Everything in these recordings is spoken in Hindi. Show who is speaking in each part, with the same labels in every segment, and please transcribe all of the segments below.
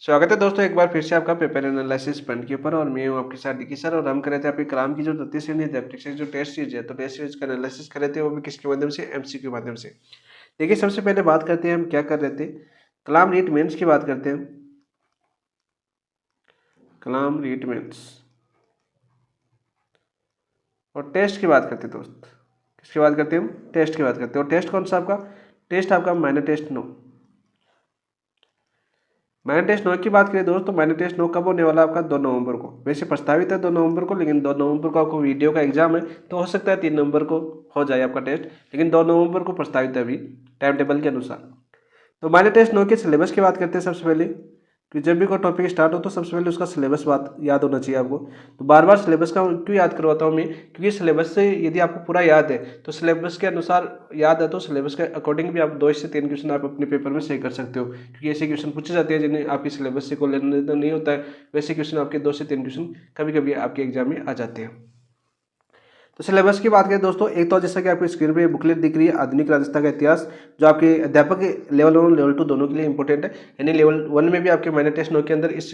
Speaker 1: स्वागत है दोस्तों एक बार फिर से आपका पेपर एनालिसिस पॉइंट के ऊपर। और मैं हूं आपके साथ डिकी सर। और हम कर रहे थे आपके कलाम की जो द्वितीय श्रेणी है जो टेस्ट सीरीज है, तो टेस्ट सीरीज का एनालिसिस कर रहे थे, वो भी किसके माध्यम से, एमसीक्यू के माध्यम से। देखिए सबसे पहले बात करते हैं हम क्या कर रहे थे, कलाम रीट मेंस की बात करते हैं। कलाम रीट मेंस और टेस्ट की बात करते हैं दोस्त। किसकी बात करते हैं हम, टेस्ट की बात करते हैं। और टेस्ट कौन सा आपका, टेस्ट आपका माइनर टेस्ट 9। माइनर टेस्ट 9 की बात करें दोस्तों, तो माइनर टेस्ट 9 कब होने वाला है आपका, 2 नवंबर को। वैसे प्रस्तावित है 2 नवंबर को, लेकिन 2 नवंबर को आपको वीडियो का एग्जाम है, तो हो सकता है 3 नवंबर को हो जाए आपका टेस्ट, लेकिन 2 नवंबर को प्रस्तावित है अभी टाइम टेबल के अनुसार। तो माइनर टेस्ट 9 के सिलेबस की बात करते हैं सबसे पहले, कि जब भी कोई टॉपिक स्टार्ट हो तो सबसे पहले उसका सिलेबस बात याद होना चाहिए आपको। तो बार बार सिलेबस का क्यों याद करवाता हूँ मैं, क्योंकि सिलेबस से यदि आपको पूरा याद है तो सिलेबस के अनुसार याद है, तो सिलेबस के अकॉर्डिंग भी आप 2 से 3 क्वेश्चन आप अपने पेपर में सही कर सकते हो, क्योंकि ऐसे क्वेश्चन पूछे जाते हैं जिन्हें आपकी सिलेबस से कोई लेना देना नहीं होता है। वैसे क्वेश्चन आपके 2 से 3 क्वेश्चन कभी कभी आपके एग्जाम में आ जाते हैं। तो सिलेबस की बात करें दोस्तों, एक तो जैसा कि आपकी स्क्रीन पे बुकलेट दिख रही है, आधुनिक राजस्थान का इतिहास, जो आपके अध्यापक लेवल 1 और लेवल 2 दोनों के लिए इंपॉर्टेंट है। यानी लेवल 1 में भी आपके माइनर टेस्ट 9 के अंदर इस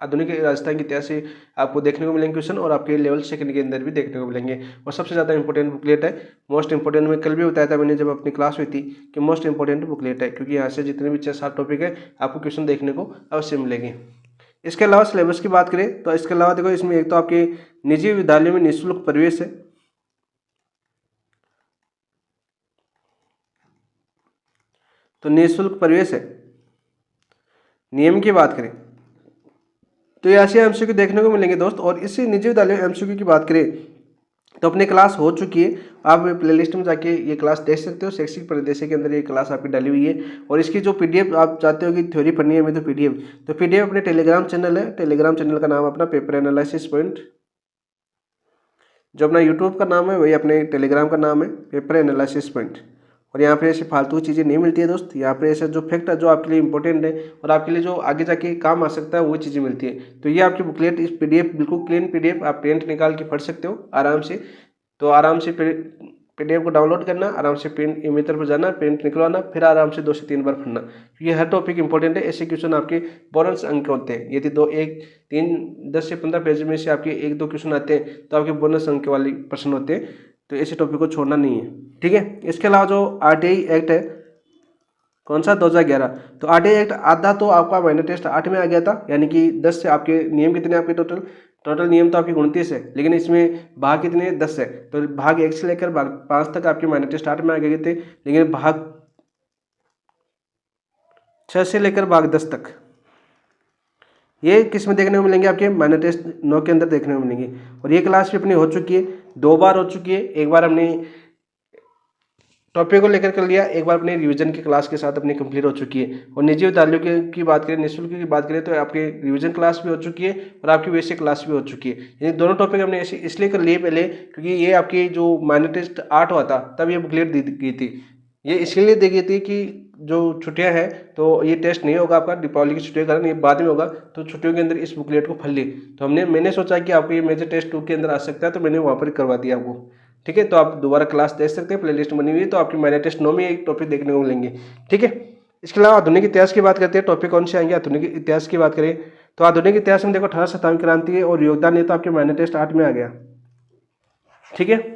Speaker 1: आधुनिक राजस्थान के इतिहास से आपको देखने को मिलेंगे क्वेश्चन, और आपके लेवल 2 के अंदर भी देखने को मिलेंगे। और सबसे ज़्यादा इंपॉर्टेंट बुकलेट है, मोस्ट इंपॉर्टेंट। में कल भी बताया था मैंने जब अपनी क्लास हुई थी कि मोस्ट इंपॉर्टेंट बुकलेट है, क्योंकि यहाँ से जितने भी 6-7 टॉपिक है आपको क्वेश्चन देखने को अवश्य मिलेंगे। इसके अलावा सिलेबस की बात करें तो इसके अलावा देखो, इसमें एक तो आपके निजी विद्यालयों में निःशुल्क प्रवेश है। तो निःशुल्क प्रवेश है। नियम की बात करें तो ये ऐसे एमसीक्यू देखने को मिलेंगे दोस्त। और इसी निजी विद्यालय एमसीक्यू की बात करें तो अपनी क्लास हो चुकी है, आप प्लेलिस्ट में जाके ये क्लास देख सकते हो। शैक्षिक परिदृश्य के अंदर ये क्लास आपकी डाली हुई है। और इसकी जो पीडीएफ आप चाहते हो कि थ्योरी पढ़नी है, मैं तो पीडीएफ अपने टेलीग्राम चैनल है, टेलीग्राम चैनल का नाम अपना पेपर एनालिसिस पॉइंट। जो अपना यूट्यूब का नाम है वही अपने टेलीग्राम का नाम है, पेपर एनालिसिस पॉइंट। और यहाँ पे ऐसे फालतू चीज़ें नहीं मिलती है दोस्त, यहाँ पे ऐसे जो फैक्ट है जो आपके लिए इंपॉर्टेंट है और आपके लिए जो आगे जाके काम आ सकता है वो चीज़ें मिलती है। तो ये आपकी बुकलेट, इस पीडीएफ बिल्कुल क्लीन पीडीएफ, आप प्रिंट निकाल के पढ़ सकते हो आराम से। तो आराम से पीडीएफ को डाउनलोड करना, आराम से प्रिंट इमेज पर जाना, प्रिंट निकलवाना, फिर आराम से 2 से 3 बार पढ़ना, क्योंकि हर टॉपिक इंपॉर्टेंट है। ऐसे क्वेश्चन आपके बोनस अंक होते हैं। यदि 10 से 15 पेज में से आपके 1-2 क्वेश्चन आते हैं तो आपके बोनस अंक वाली प्रश्न होते हैं। तो ऐसे टॉपिक को छोड़ना नहीं है, ठीक है। इसके अलावा जो आरटीआई एक्ट है, कौन सा, 2011। तो आरटीआई एक्ट आधा तो आपका माइनर टेस्ट 8 में आ गया था, यानी कि 10 से आपके नियम कितने आपके टोटल नियम तो आपके 29 है, लेकिन इसमें भाग कितने, 10 है। तो भाग 1 से लेकर भाग 5 तक आपके माइनर टेस्ट 8 में आ गए थे, लेकिन भाग 6 से लेकर भाग 10 तक ये किस में देखने को मिलेंगे, आपके माइनर टेस्ट 9 के अंदर देखने को मिलेंगे। और ये क्लास भी अपनी हो चुकी है, 2 बार हो चुकी है। एक बार हमने टॉपिक को लेकर कर लिया, एक बार अपने रिवीजन की क्लास के साथ अपनी कंप्लीट हो चुकी है। और निजी विद्यालयों की बात करें, निःशुल्क की बात करें, तो आपके रिवीजन क्लास भी हो चुकी है और आपकी बेसिक क्लास भी हो चुकी है। ये दोनों टॉपिक हमने इसलिए कर लिए पहले, क्योंकि ये आपकी जो माइनर टेस्ट 8 हुआ था तब ये बुकलेट दी गई थी। ये इसलिए दी गई थी कि जो छुट्टियां हैं तो ये टेस्ट नहीं होगा आपका, दीपावली की छुट्टियों के कारण ये बाद में होगा, तो छुट्टियों के अंदर इस बुकलेट को फल ली। तो मैंने सोचा कि आपको ये मेजर टेस्ट 2 के अंदर आ सकता है, तो मैंने वहाँ पर करवा दिया आपको, ठीक है। तो आप दोबारा क्लास देख सकते हैं, प्लेलिस्ट बनी हुई है, तो आपकी माइनर टेस्ट 9 में एक टॉपिक देखने को मिलेंगे, ठीक है। इसके अलावा आधुनिक इतिहास की बात करते हैं, टॉपिक कौन से आएंगे। आधुनिक इतिहास की बात करें तो आधुनिक इतिहास में देखो 18 शताब्दी क्रांति है और योगदान, ये तो आपके माइनर टेस्ट 8 में आ गया, ठीक है।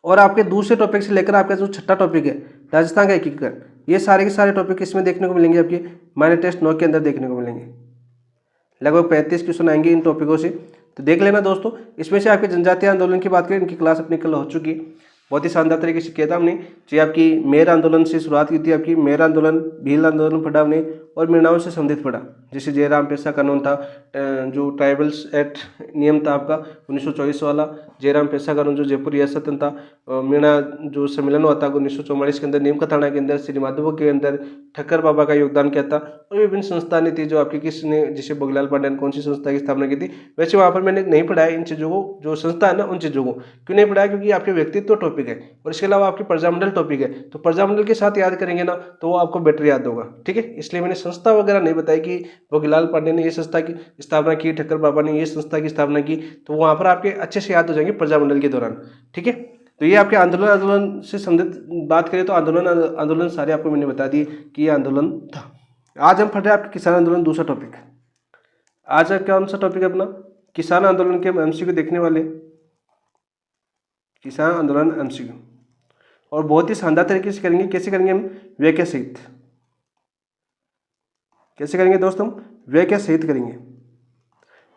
Speaker 1: और आपके दूसरे टॉपिक से लेकर आपका जो छठा टॉपिक है, राजस्थान का एकीकरण, ये सारे के सारे टॉपिक इसमें देखने को मिलेंगे, आपके माइनर टेस्ट 9 के अंदर देखने को मिलेंगे। लगभग 35 क्वेश्चन आएंगे इन टॉपिकों से, तो देख लेना दोस्तों। इसमें से आपके जनजातीय आंदोलन की बात करें, इनकी क्लास अपनी कल हो चुकी है, बहुत ही शानदार तरीके से किया था हमने। जी आपकी मेर आंदोलन से शुरुआत की थी, आपकी मेर आंदोलन, भील आंदोलन पढ़ा हमने, और मिर्णाओं से संबंधित पढ़ा, जैसे जयराम पेशा कानून था, जो ट्राइबल्स एक्ट नियम था आपका 1924 वाला, जयराम पेशा कानून जो जयपुर रियासत था, मीणा जो सम्मेलन हुआ था 1944 के अंदर, नीम का थाना के अंदर, श्री माधव के अंदर, ठक्कर बाबा का योगदान क्या था, और विभिन्न संस्थाएं थी जो आपकी किसने, जैसे बगलाल पांडे ने कौन सी संस्था की स्थापना की थी। वैसे वहाँ पर मैंने नहीं पढ़ाया इन चीज़ों को, जो संस्था है ना उन चीज़ों को क्यों नहीं पढ़ाया, क्योंकि आपके व्यक्तित्व टॉपिक है और इसके अलावा आपकी प्रजामंडल टॉपिक है, तो प्रजामंडल के साथ याद करेंगे ना तो वो आपको बेटर याद होगा, ठीक है। इसलिए मैंने संस्था वगैरह नहीं बताई कि बगलाल पांडे ने ये संस्था की स्थापना की, ठक्कर बाबा ने ये संस्था की स्थापना की, तो वहाँ पर आपके अच्छे से याद हो जाएंगे प्रजामंडल के दौरान, ठीक है। तो ये आपके आंदोलन से संबंधित बात करें तो आंदोलन सारे आपको मैंने बता दिए कि ये आंदोलन था। आज हम पढ़ रहे हैं आपके किसान आंदोलन दूसरा टॉपिक। आज का कौन सा टॉपिक है अपना? किसान आंदोलन के हम एमसीक्यू देखने वाले। किसान आंदोलन एमसीक्यू, और बहुत ही शानदार तरीके से करेंगे। कैसे करेंगे हम? व्याख्या सहित। कैसे करेंगे दोस्त? हम व्याख्या सहित करेंगे।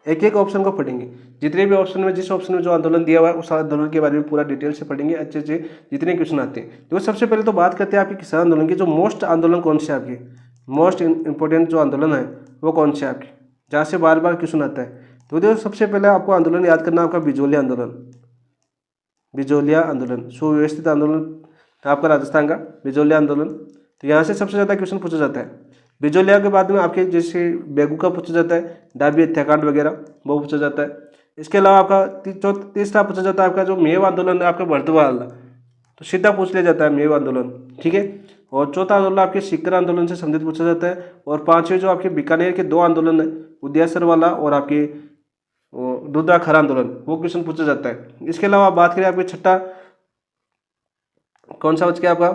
Speaker 1: एक एक ऑप्शन को पढ़ेंगे। जितने भी ऑप्शन में, जिस ऑप्शन में जो आंदोलन दिया हुआ है उस आंदोलन के बारे में पूरा डिटेल से पढ़ेंगे, अच्छे से जितने क्वेश्चन आते हैं। तो सबसे पहले तो बात करते हैं आपके किसान आंदोलन की। जो मोस्ट आंदोलन कौन से आपके, मोस्ट इंपॉर्टेंट जो आंदोलन है वो कौन से आपके, जहाँ से बार बार क्वेश्चन आता है। तो देखो सबसे पहले आपको आंदोलन याद करना आपका बिजोलिया आंदोलन। बिजोलिया आंदोलन सुव्यवस्थित आंदोलन आपका राजस्थान का बिजोलिया आंदोलन। तो यहाँ से सबसे ज़्यादा क्वेश्चन पूछा जाता है। बिजोलिया के बाद में आपके जैसे बेगू का पूछा जाता है, डाबी हत्याकांड वगैरह वो पूछा जाता है। इसके अलावा आपका तीसरा पूछा जाता है आपका जो मेव आंदोलन है आपका भरतवा वाला, तो सीधा पूछ लिया जाता है मेव आंदोलन, ठीक है। और चौथा आंदोलन आपके सीकर आंदोलन से संबंधित पूछा जाता है। और पांचवें जो आपके बीकानेर के दो आंदोलन है, उदयसर वाला और आपके दुधाखर आंदोलन, वो क्वेश्चन पूछा जाता है। इसके अलावा बात करें आपके छठा कौन सा बच गया आपका?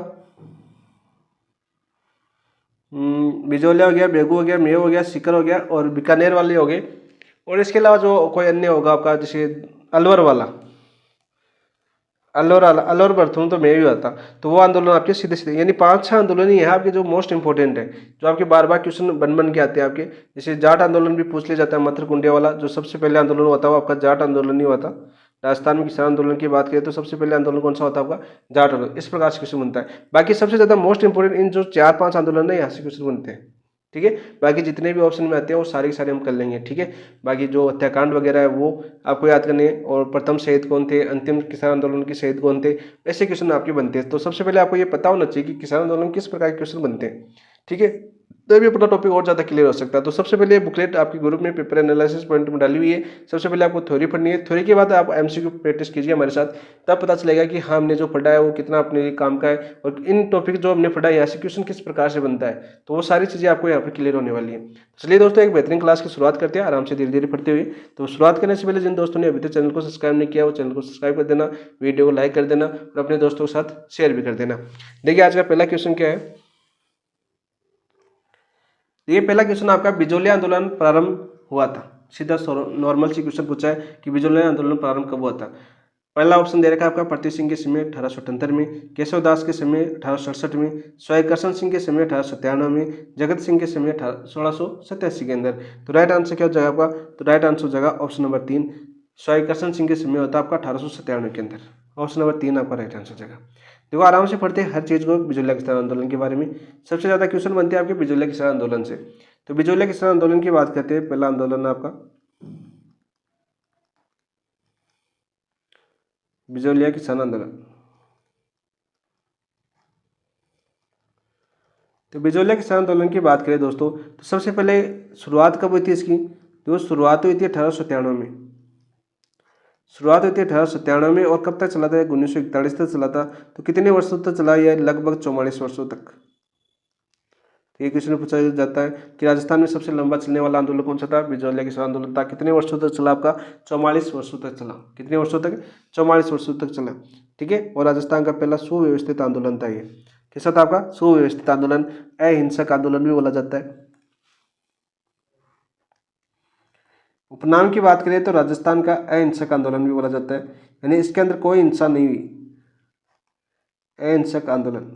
Speaker 1: बिजोलिया हो गया, बेगू हो गया, मेव हो गया, सीकर हो गया और बीकानेर वाले हो गए। और इसके अलावा जो कोई अन्य होगा आपका जैसे अलवर वाला, अलवर बर्थून तो मैं भी आता, तो वो आंदोलन आपके सीधे सीधे, यानी 5-6 आंदोलन ही है आपके जो मोस्ट इंपॉर्टेंट है, जो आपके बार बार क्वेश्चन बन के आते हैं आपके। जैसे जाट आंदोलन भी पूछ लिया जाता है, मथुर कुंडिया वाला जो सबसे पहले आंदोलन हुआ था वो आपका जाट आंदोलन ही हुआ था। राजस्थान में किसान आंदोलन की बात करें तो सबसे पहले आंदोलन कौन सा होता है आपका? जाट आंदोलन। इस प्रकार से क्वेश्चन बनता है। बाकी सबसे ज्यादा मोस्ट इंपॉर्टेंट इन जो 4-5 आंदोलन है यहाँ से क्वेश्चन बनते हैं, ठीक है। बाकी जितने भी ऑप्शन में आते हैं वो सारे के सारे हम कर लेंगे, ठीक है। बाकी जो हत्याकांड वगैरह है वो आपको याद करने हैं, और प्रथम शहीद कौन थे, अंतिम किसान आंदोलन के शहीद कौन थे, ऐसे क्वेश्चन आपके बनते हैं। तो सबसे पहले आपको ये पता होना चाहिए कि किसान आंदोलन किस प्रकार के क्वेश्चन बनते हैं, ठीक है। तभी अपना टॉपिक और ज़्यादा क्लियर हो सकता है। तो सबसे पहले बुकलेट आपके ग्रुप में पेपर एनालिसिस पॉइंट में डाली हुई है। सबसे पहले आपको थ्योरी पढ़नी है, थ्योरी के बाद आप एमसीक्यू प्रैक्टिस कीजिए हमारे साथ, तब पता चलेगा कि हाँ हमने जो पढ़ा है वो कितना अपने लिए काम का है, और इन टॉपिक जो हमने पढ़ा है यहाँ से क्वेश्चन किस प्रकार से बनता है, तो वो सारी चीज़ें आपको यहाँ पर क्लियर होने वाली है। चलिए दोस्तों, एक बेहतरीन क्लास की शुरुआत करते हैं आराम से धीरे धीरे पढ़ते हुए। तो शुरुआत करने से पहले जिन दोस्तों ने अभी तक चैनल को सब्सक्राइब नहीं किया वो चैनल को सब्सक्राइब कर देना, वीडियो को लाइक कर देना और अपने दोस्तों के साथ शेयर भी कर देना। देखिए आज का पहला क्वेश्चन क्या है। ये पहला क्वेश्चन आपका बिजोलिया आंदोलन प्रारंभ हुआ था, सीधा नॉर्मल सी क्वेश्चन पूछा है कि बिजोलिया आंदोलन प्रारंभ कब हुआ था। पहला ऑप्शन दे रखा है आपका पृथ्वी सिंह के समय 1878 में, केशव दास के समय 1867 में, स्वयंकर्षण सिंह के समय 1897 में, जगत सिंह के समय 1687 के अंदर। तो राइट आंसर क्या हो जाएगा आपका? तो राइट आंसर हो जाएगा ऑप्शन नंबर 3, स्वयंकर्षण सिंह के समय होता है आपका 1897 के अंदर। ऑप्शन नंबर 3 आपका राइट आंसर हो जाएगा। देखो आराम से पढ़ते हैं हर चीज़ को बिजोलिया किसान आंदोलन के बारे में। सबसे ज़्यादा क्वेश्चन बनते हैं आपके बिजोलिया किसान आंदोलन से। तो बिजोलिया किसान आंदोलन की बात करते हैं। पहला आंदोलन आपका बिजोलिया किसान आंदोलन। तो बिजोलिया किसान आंदोलन की बात करें दोस्तों, तो सबसे पहले शुरुआत कब हुई थी इसकी? तो शुरुआत हुई थी 1897 में। शुरुआत हुई थी 1897 में, और कब तक चला था? 1941 तक चला था। तो कितने वर्षों तक चला? यह लगभग 44 वर्षों तक। तो ये क्वेश्चन पूछा जाता है कि राजस्थान में सबसे लंबा चलने वाला आंदोलन कौन सा था? बिजोलिया किसान आंदोलन था। कितने वर्षों तक चला आपका? 44 वर्षों तक चला। कितने वर्षों तक? 44 वर्षों तक चला, ठीक है। और राजस्थान का पहला सुव्यवस्थित आंदोलन था ये। कैसा था आपका? सुव्यवस्थित आंदोलन, अहिंसक आंदोलन भी बोला जाता है। उपनाम की बात करें तो राजस्थान का अहिंसक आंदोलन भी बोला जाता है, यानी इसके अंदर कोई हिंसा नहीं हुई, अहिंसक आंदोलन।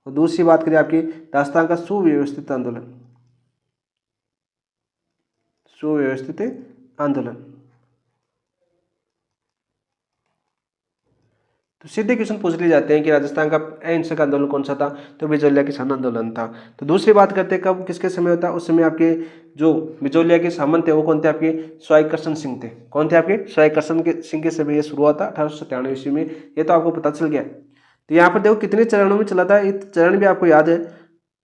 Speaker 1: और दूसरी बात करें आपकी राजस्थान का सुव्यवस्थित आंदोलन, सुव्यवस्थित आंदोलन। तो सीधे क्वेश्चन पूछ लिए जाते हैं कि राजस्थान का अहिंसक आंदोलन कौन सा था? तो बिजोलिया किसान आंदोलन था। तो दूसरी बात करते हैं कब किसके समय होता है? उस समय आपके जो बिजोलिया के सामंत थे वो कौन थे? आपके स्वयंकर्षण सिंह थे। कौन थे आपके? स्वयंकर्षण सिंह के समय ये शुरू हुआ था 1897 ईस्वी में। ये तो आपको पता चल गया। तो यहाँ पर देखो कितने चरणों में चला था, एक चरण भी आपको याद है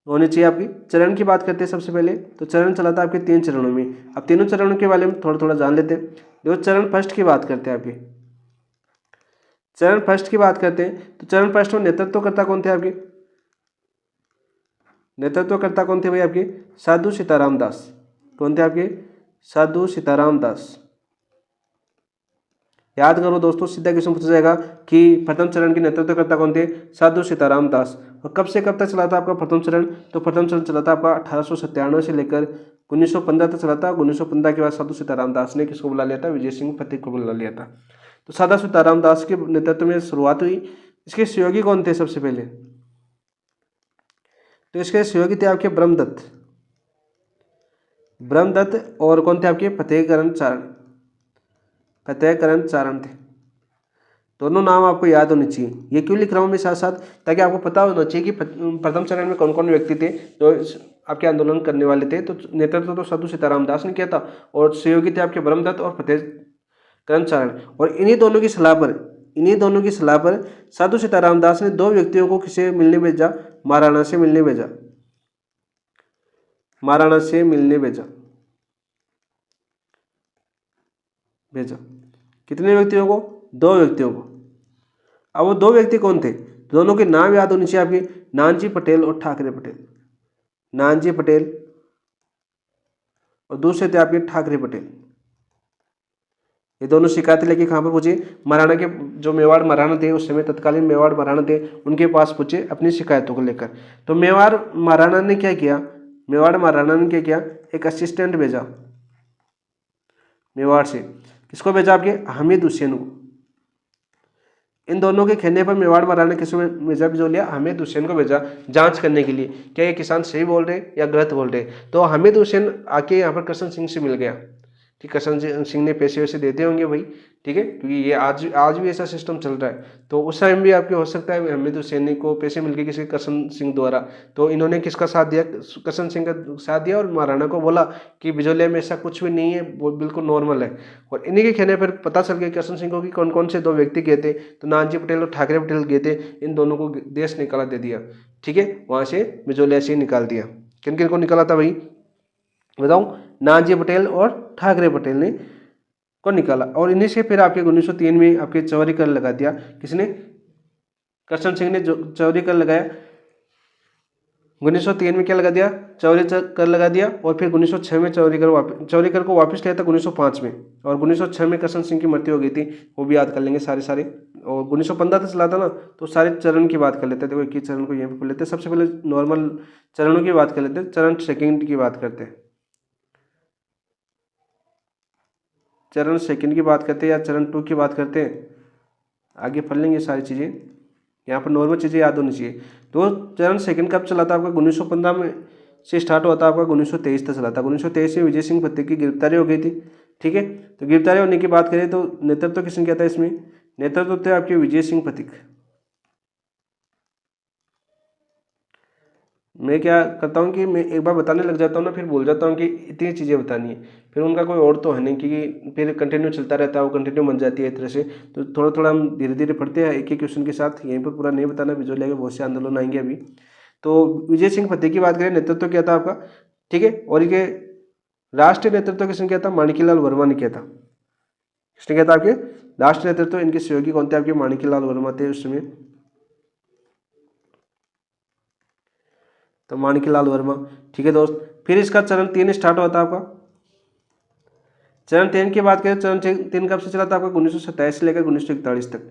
Speaker 1: होनी चाहिए आपकी। चरण की बात करते हैं सबसे पहले, तो चरण चला था आपके 3 चरणों में। अब तीनों चरणों के बारे में थोड़ा थोड़ा जान लेते हैं। देखो चरण फर्स्ट की बात करते हैं आपके, चरण फर्स्ट की बात करते हैं तो चरण फर्स्ट में नेतृत्वकर्ता कौन थे आपके? नेतृत्वकर्ता कौन थे भाई आपके? साधु सीताराम दास। कौन थे आपके? साधु सीताराम दास। याद करो दोस्तों, सीधा क्वेश्चन पूछा जाएगा कि प्रथम चरण के नेतृत्वकर्ता कौन थे? साधु सीताराम दास। और कब से कब तक चला था आपका प्रथम चरण? तो प्रथम चरण चला था आपका 1897 से लेकर 1915 तक चला था। 1915 के बाद साधु सीताराम दास ने किसको बुला लिया था? विजय सिंह फतेह को बुला लिया था। तो साधु सीताराम दास के नेतृत्व में शुरुआत हुई। इसके सहयोगी कौन थे सबसे पहले? तो इसके सहयोगी थे आपके ब्रह्मदत्त, ब्रह्मदत्त और कौन थे आपके? फतेहकरण चारण, फतेहकरण चारण थे। दोनों नाम आपको याद होने चाहिए। ये क्यों लिख रहा हूँ मैं साथ साथ? ताकि आपको पता होना चाहिए कि प्रथम चरण में कौन कौन व्यक्ति थे जो आपके आंदोलन करने वाले थे। तो नेतृत्व तो साधु सीताराम दास ने किया था और सहयोगी थे आपके ब्रह्मदत्त और फतेहकरण चारण। और इन्हीं दोनों की सलाह पर साधु सीताराम दास ने दो व्यक्तियों को किसे मिलने भेजा? महाराणा से मिलने भेजा, महाराणा से मिलने भेजा। कितने व्यक्तियों को? दो व्यक्तियों को। अब वो दो व्यक्ति कौन थे? दोनों के नाम याद होने चाहिए आपके, नानजी पटेल और ठाकरे पटेल। नानजी पटेल और दूसरे थे आपके ठाकरे पटेल। ये दोनों शिकायतें लेके कहाँ पर पूछे? महाराणा के जो मेवाड़ महाराणा थे उस समय, तत्कालीन मेवाड़ महाराणा थे, उनके पास पूछे अपनी शिकायतों को लेकर। तो मेवाड़ महाराणा ने क्या किया? एक असिस्टेंट भेजा मेवाड़ से। किसको भेजा? आपके हामिद हुसैन को। इन दोनों के कहने पर मेवाड़ महाराणा ने किसको भेजा? जो लिया हामिद हुसैन को भेजा जांच करने के लिए, क्या ये किसान सही बोल रहे या गलत बोल रहे। तो हामिद हुसैन आके यहाँ पर करशन सिंह से मिल गया। ठीक, करशन सिंह ने पैसे वैसे देते होंगे भाई, ठीक है, क्योंकि ये आज भी ऐसा सिस्टम चल रहा है। तो उस टाइम भी आपके हो सकता है हामिद हुसैन को पैसे मिल गए किसी करशन सिंह द्वारा। तो इन्होंने किसका साथ दिया? करशन सिंह का साथ दिया और महाराणा को बोला कि बिजौलिया में ऐसा कुछ भी नहीं है, वो बिल्कुल नॉर्मल है। और इन्हीं के कहने पर पता चल गया करशन सिंह को कि कौन कौन से दो व्यक्ति गए थे। तो नानजी पटेल और ठाकरे पटेल गए थे। इन दोनों को देश निकाला दे दिया, ठीक है, वहाँ से बिजौलिया से निकाल दिया। किन किन को निकाला था भाई बताऊँ? नानजी पटेल और ठाकरे पटेल ने को निकाला। और इन्हीं से फिर आपके 1903 में आपके चौरी कर लगा दिया। किसने? करशन सिंह ने जो चौरी कर लगाया। 1903 में क्या लगा दिया? चौरी कर लगा दिया। और फिर 1906 में चौरी कर को वापस लिया था 1905 में। और 1906 में करशन सिंह की मृत्यु हो गई थी, वो भी याद कर लेंगे सारे। और 1915 तक चला था ना, तो सारे चरण की बात कर लेते थे। एक ही चरण को यहाँ पे पढ़ लेते। सबसे पहले नॉर्मल चरणों की बात कर लेते हैं, चरण सेकेंड की बात करते हैं। चरण सेकंड की बात करते हैं या चरण 2 की बात करते हैं, आगे पढ़ लेंगे सारी चीज़ें। यहाँ पर नॉर्मल चीज़ें याद होनी चाहिए। तो चरण सेकंड कब चला था आपका? 1915 में से स्टार्ट हुआ था आपका, 1923 तक चला था। 1923 में विजय सिंह फतेह की गिरफ्तारी हो गई थी, ठीक है। तो गिरफ्तारी होने की बात करें तो नेतृत्व किसने किया था इसमें? नेतृत्व थे आपके विजय सिंह फतेह। मैं क्या करता हूँ कि मैं एक बार बताने लग जाता हूँ ना, फिर भूल जाता हूँ कि इतनी चीज़ें बतानी है। फिर उनका कोई और तो है नहीं, क्योंकि फिर कंटिन्यू चलता रहता है, वो कंटिन्यू बन जाती है एक तरह से। तो थोड़ा थोड़ा हम धीरे धीरे पढ़ते हैं एक एक क्वेश्चन के साथ। यहीं पर पूरा नहीं बताना, बिजौलिया के बहुत से आंदोलन आएंगे अभी। तो विजय सिंह फतेह की बात करें, नेतृत्व किया था आपका, ठीक है। और ये राष्ट्रीय नेतृत्व किसने किया था? माणिक्यलाल वर्मा ने किया था। किसने किया था आपके? राष्ट्रीय नेतृत्व। इनके सहयोगी कौन थे आपके? माणिक्यलाल वर्मा थे उस समय। तो माणिक्यलाल वर्मा, ठीक है दोस्त। फिर इसका चरण 3 स्टार्ट हुआ था आपका। चरण 3 की बात करें, चरण 3 कब से चला था आपका? 1927 से लेकर 1941 तक।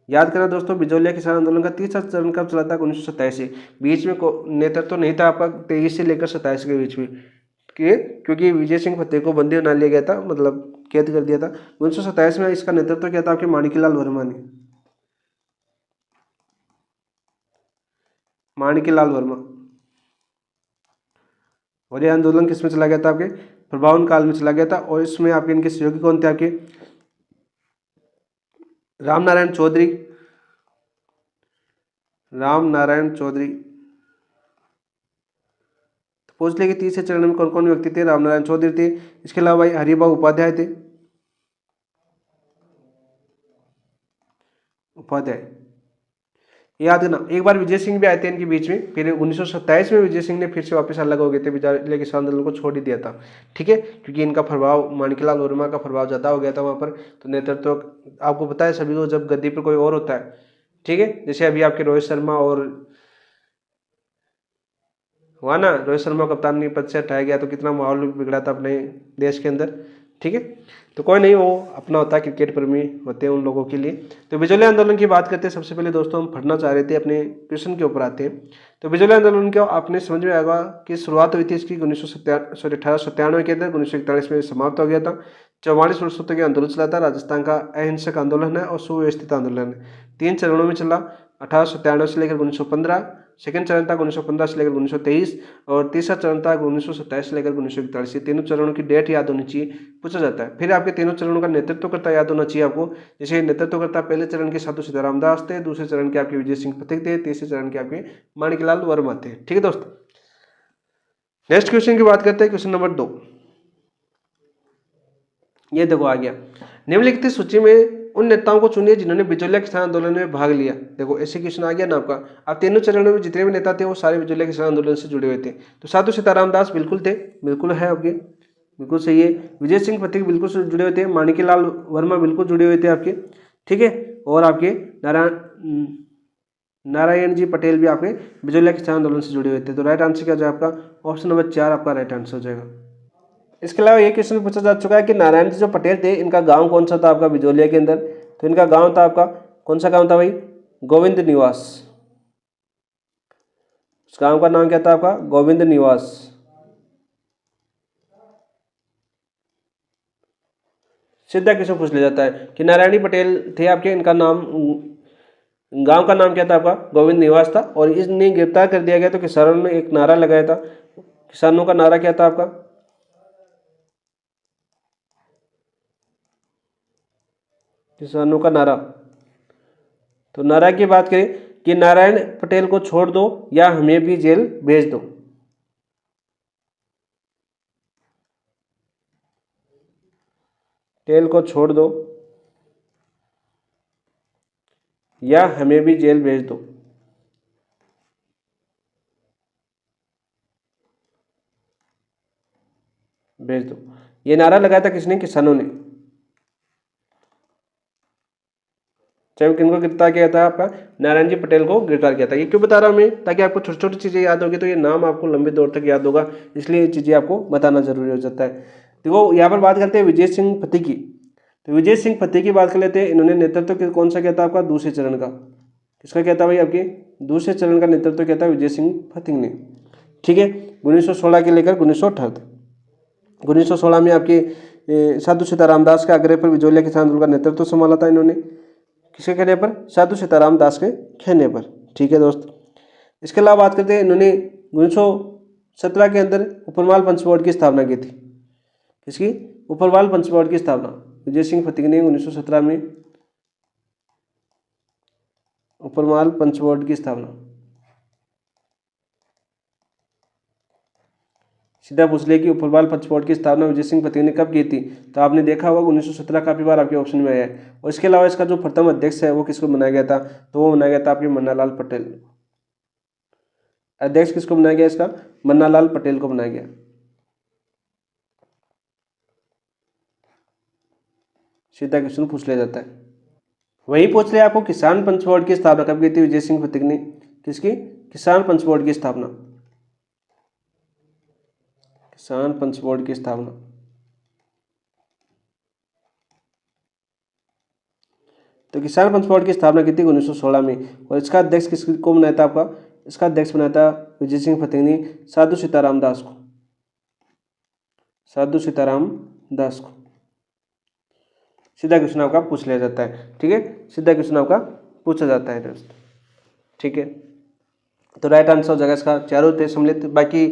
Speaker 1: याद करना दोस्तों, बिजौलिया किसान आंदोलन का तीसरा चरण कब चला था? 1927 से। बीच में नेतृत्व तो नहीं था आपका 23 से लेकर 27 के बीच में, क्योंकि विजय सिंह फतेह को बंदी बना लिया गया था, मतलब कैद कर दिया था। 1927 में इसका नेतृत्व किया था आपके माणिक्यलाल वर्मा ने। माणिक्यलाल वर्मा। और ये आंदोलन किसमें चला गया था? आपके प्रभावन काल में चला गया था। और इसमें आपके इनके सहयोगी कौन थे आपके? राम नारायण चौधरी। राम नारायण चौधरी। तो पूछ ले कि तीसरे चरण में कौन कौन व्यक्ति थे? राम नारायण चौधरी थे। इसके अलावा भाई हरिभाऊ उपाध्याय थे। उपाध्याय याद करना। एक बार विजय सिंह भी आए थे इनके बीच में, फिर 1927 में विजय सिंह ने फिर से वापस अलग हो गए थे, बिजौलिया किसान आंदोलन को छोड़ ही दिया था, ठीक है, क्योंकि इनका प्रभाव, माणिक्यलाल वर्मा का प्रभाव ज़्यादा हो गया था वहाँ पर। तो नेतृत्व आपको पता है सभी को, जब गद्दी पर कोई और होता है, ठीक है, जैसे अभी आपके रोहित शर्मा और हुआ ना, रोहित शर्मा कप्तानी पद से हटाया गया तो कितना माहौल बिगड़ा था अपने देश के अंदर। ठीक है। तो कोई नहीं, वो अपना होता है, क्रिकेट प्रेमी होते हैं उन लोगों के लिए। तो बिजोलिया आंदोलन की बात करते हैं। सबसे पहले दोस्तों हम पढ़ना चाह रहे थे, अपने क्वेश्चन के ऊपर आते हैं। तो बिजोलिया आंदोलन क्या आपने समझ में आएगा कि शुरुआत हुई थी इसकी 1897 के अंदर, 1941 में समाप्त हो गया था। 44 वर्षों तक ये आंदोलन चला था। राजस्थान का अहिंसक आंदोलन है और सुव्यवस्थित आंदोलन है। 3 चरणों में चला, 1897 से लेकर 1915। सेकंड चरण था 1915 से लेकर 1923 और तीसरा चरण था 1927 से लेकर 1941। ये तीनों चरणों की डेट याद होनी चाहिए, पूछा जाता है। फिर आपके तीनों चरणों का नेतृत्व करता याद होना चाहिए आपको। जैसे नेतृत्व करता पहले चरण के साधु सीताराम दास थे, दूसरे चरण के आपके विजय सिंह पथिक थे, तीसरे चरण के आपके माणिकलाल वर्मा थे। ठीक है दोस्तों, नेक्स्ट क्वेश्चन की बात करते हैं, क्वेश्चन नंबर 2। ये देखो आ गया, निम्नलिखित सूची में उन नेताओं को चुनिए जिन्होंने बिजोलिया किसान आंदोलन में भाग लिया। देखो ऐसे क्वेश्चन आ गया ना आपका। अब तीनों चरणों में जितने भी नेता थे वो सारे बिजोलिया किसान आंदोलन से जुड़े हुए थे। तो साधु सीताराम दास बिल्कुल थे, बिल्कुल है आपके, बिल्कुल सही है। विजय सिंह पथिक बिल्कुल जुड़े हुए थे। माणिकलाल वर्मा बिल्कुल जुड़े हुए थे आपके, ठीक है। और आपके नारायण जी पटेल भी आपके बिजोलिया किसान आंदोलन से जुड़े हुए थे। तो राइट आंसर क्या हो जाएगा आपका? ऑप्शन नंबर 4 आपका राइट आंसर हो जाएगा। इसके अलावा ये क्वेश्चन पूछा जा चुका है कि नारायण जी जो पटेल थे, इनका गांव कौन सा था आपका बिजोलिया के अंदर? तो इनका गांव था आपका, कौन सा गांव था भाई? गोविंद निवास। उस गांव का नाम क्या था आपका? गोविंद निवास। सीधा क्वेश्चन पूछ लिया जाता है कि नारायणी पटेल थे आपके, इनका नाम, गांव का नाम क्या था आपका? गोविंद निवास था। और इन्हें गिरफ्तार कर दिया गया तो किसानों ने एक नारा लगाया था। किसानों का नारा क्या था आपका? किसानों का नारा, तो नारा की बात करें कि नारायण पटेल को छोड़ दो या हमें भी जेल भेज दो। पटेल को छोड़ दो या हमें भी जेल भेज दो। भेज दो, ये नारा लगाया था किसने? किसानों ने। चाहे किनको गिरफ्तार किया था आपका? नारायण जी पटेल को गिरफ्तार किया था। ये क्यों बता रहा हूं मैं? ताकि आपको छोटी छोटी चीजें याद होगी, तो ये नाम आपको लंबे दौर तक याद होगा, इसलिए ये चीजें आपको बताना जरूरी हो जाता है। देखो यहाँ पर बात करते हैं विजय सिंह पथिक की। तो विजय सिंह पथिक की बात कर लेते हैं। इन्होंने नेतृत्व कौन सा किया था आपका? दूसरे चरण का। किसका किया था भाई? आपके दूसरे चरण का नेतृत्व किया था विजय सिंह पथिक ने, ठीक है। 1916 के लेकर 1918 तक। 1916 में आपके साधु सीताराम दास के आग्रह पर बिजोलिया किसान आंदोलन का नेतृत्व संभाला था इन्होंने। किसके कहने पर? साधु सीताराम दास के कहने पर, ठीक है दोस्त। इसके अलावा बात करते हैं, इन्होंने 1917 के अंदर उपरमाल पंच बोर्ड की स्थापना की थी। किसकी? उपरमाल पंच बोर्ड की स्थापना विजय सिंह पथिक ने 1917 में उपरमाल पंच बोर्ड की स्थापना। सीधा पूछ लिया कि उपरमाल पंच बोर्ड की स्थापना विजय सिंह पथिक ने कब की थी? तो आपने देखा होगा 1917 काफी बार आपके ऑप्शन में आया है। और इसके अलावा इसका जो प्रथम अध्यक्ष है वो किसको बनाया गया था? तो वो बनाया गया था आपके मन्नालाल पटेल। अध्यक्ष किसको बनाया गया इसका? मन्नालाल पटेल को बनाया गया। सीधा क्वेश्चन पूछ लिया जाता है। वही पूछ लिया आपको किसान पंच बोर्ड की स्थापना कब की थी विजय सिंह पथिक ने? किसकी? किसान पंच बोर्ड की स्थापना। किसान पंच बोर्ड की स्थापना, तो किसान पंच बोर्ड की स्थापना की थी 1916 में। और इसका अध्यक्ष किसको बनाया था आपका? इसका अध्यक्ष बनाया था विजय सिंह पथिक ने साधु सीताराम दास को। साधु सीताराम दास को। सीधा क्वेश्चन आपका पूछ लिया जाता है, ठीक है। सीधा क्वेश्चन आपका पूछा जाता है दोस्त, ठीक है। तो राइट आंसर हो जाएगा इसका चारों थे सम्मिलित। बाकी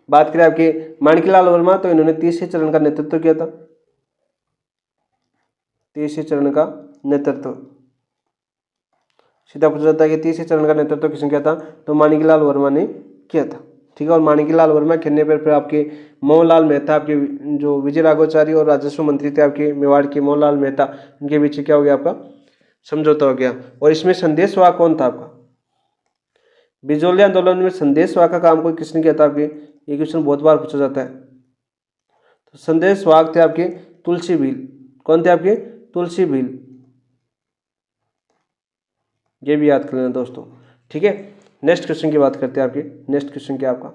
Speaker 1: बात करें आपके माणिकलाल वर्मा, तो इन्होंने तीसरे चरण का नेतृत्व किया था। तीसरे चरण का नेतृत्व, सीधा पूछा जाता है कि तीसरे चरण का नेतृत्व किसने किया था? तो माणिकलाल वर्मा ने किया था, ठीक है। और माणिकलाल वर्मा कहने पर फिर आपके मोहनलाल मेहता, आपके जो विजय राघवाचारी और राजस्व मंत्री थे आपके मेवाड़ के मोहनलाल मेहता, इनके बीच क्या हो गया आपका? समझौता हो गया। और इसमें संदेशवाह कौन था आपका? बिजोलिया आंदोलन में संदेशवाह का काम कोई किसने किया था आपके? ये क्वेश्चन बहुत बार पूछा जाता है। तो संदेशवाह थे आपके तुलसी भील। कौन थे आपके? तुलसी भील। ये भी याद कर लेना दोस्तों, ठीक है। नेक्स्ट क्वेश्चन की बात करते हैं आपके। नेक्स्ट क्वेश्चन क्या आपका?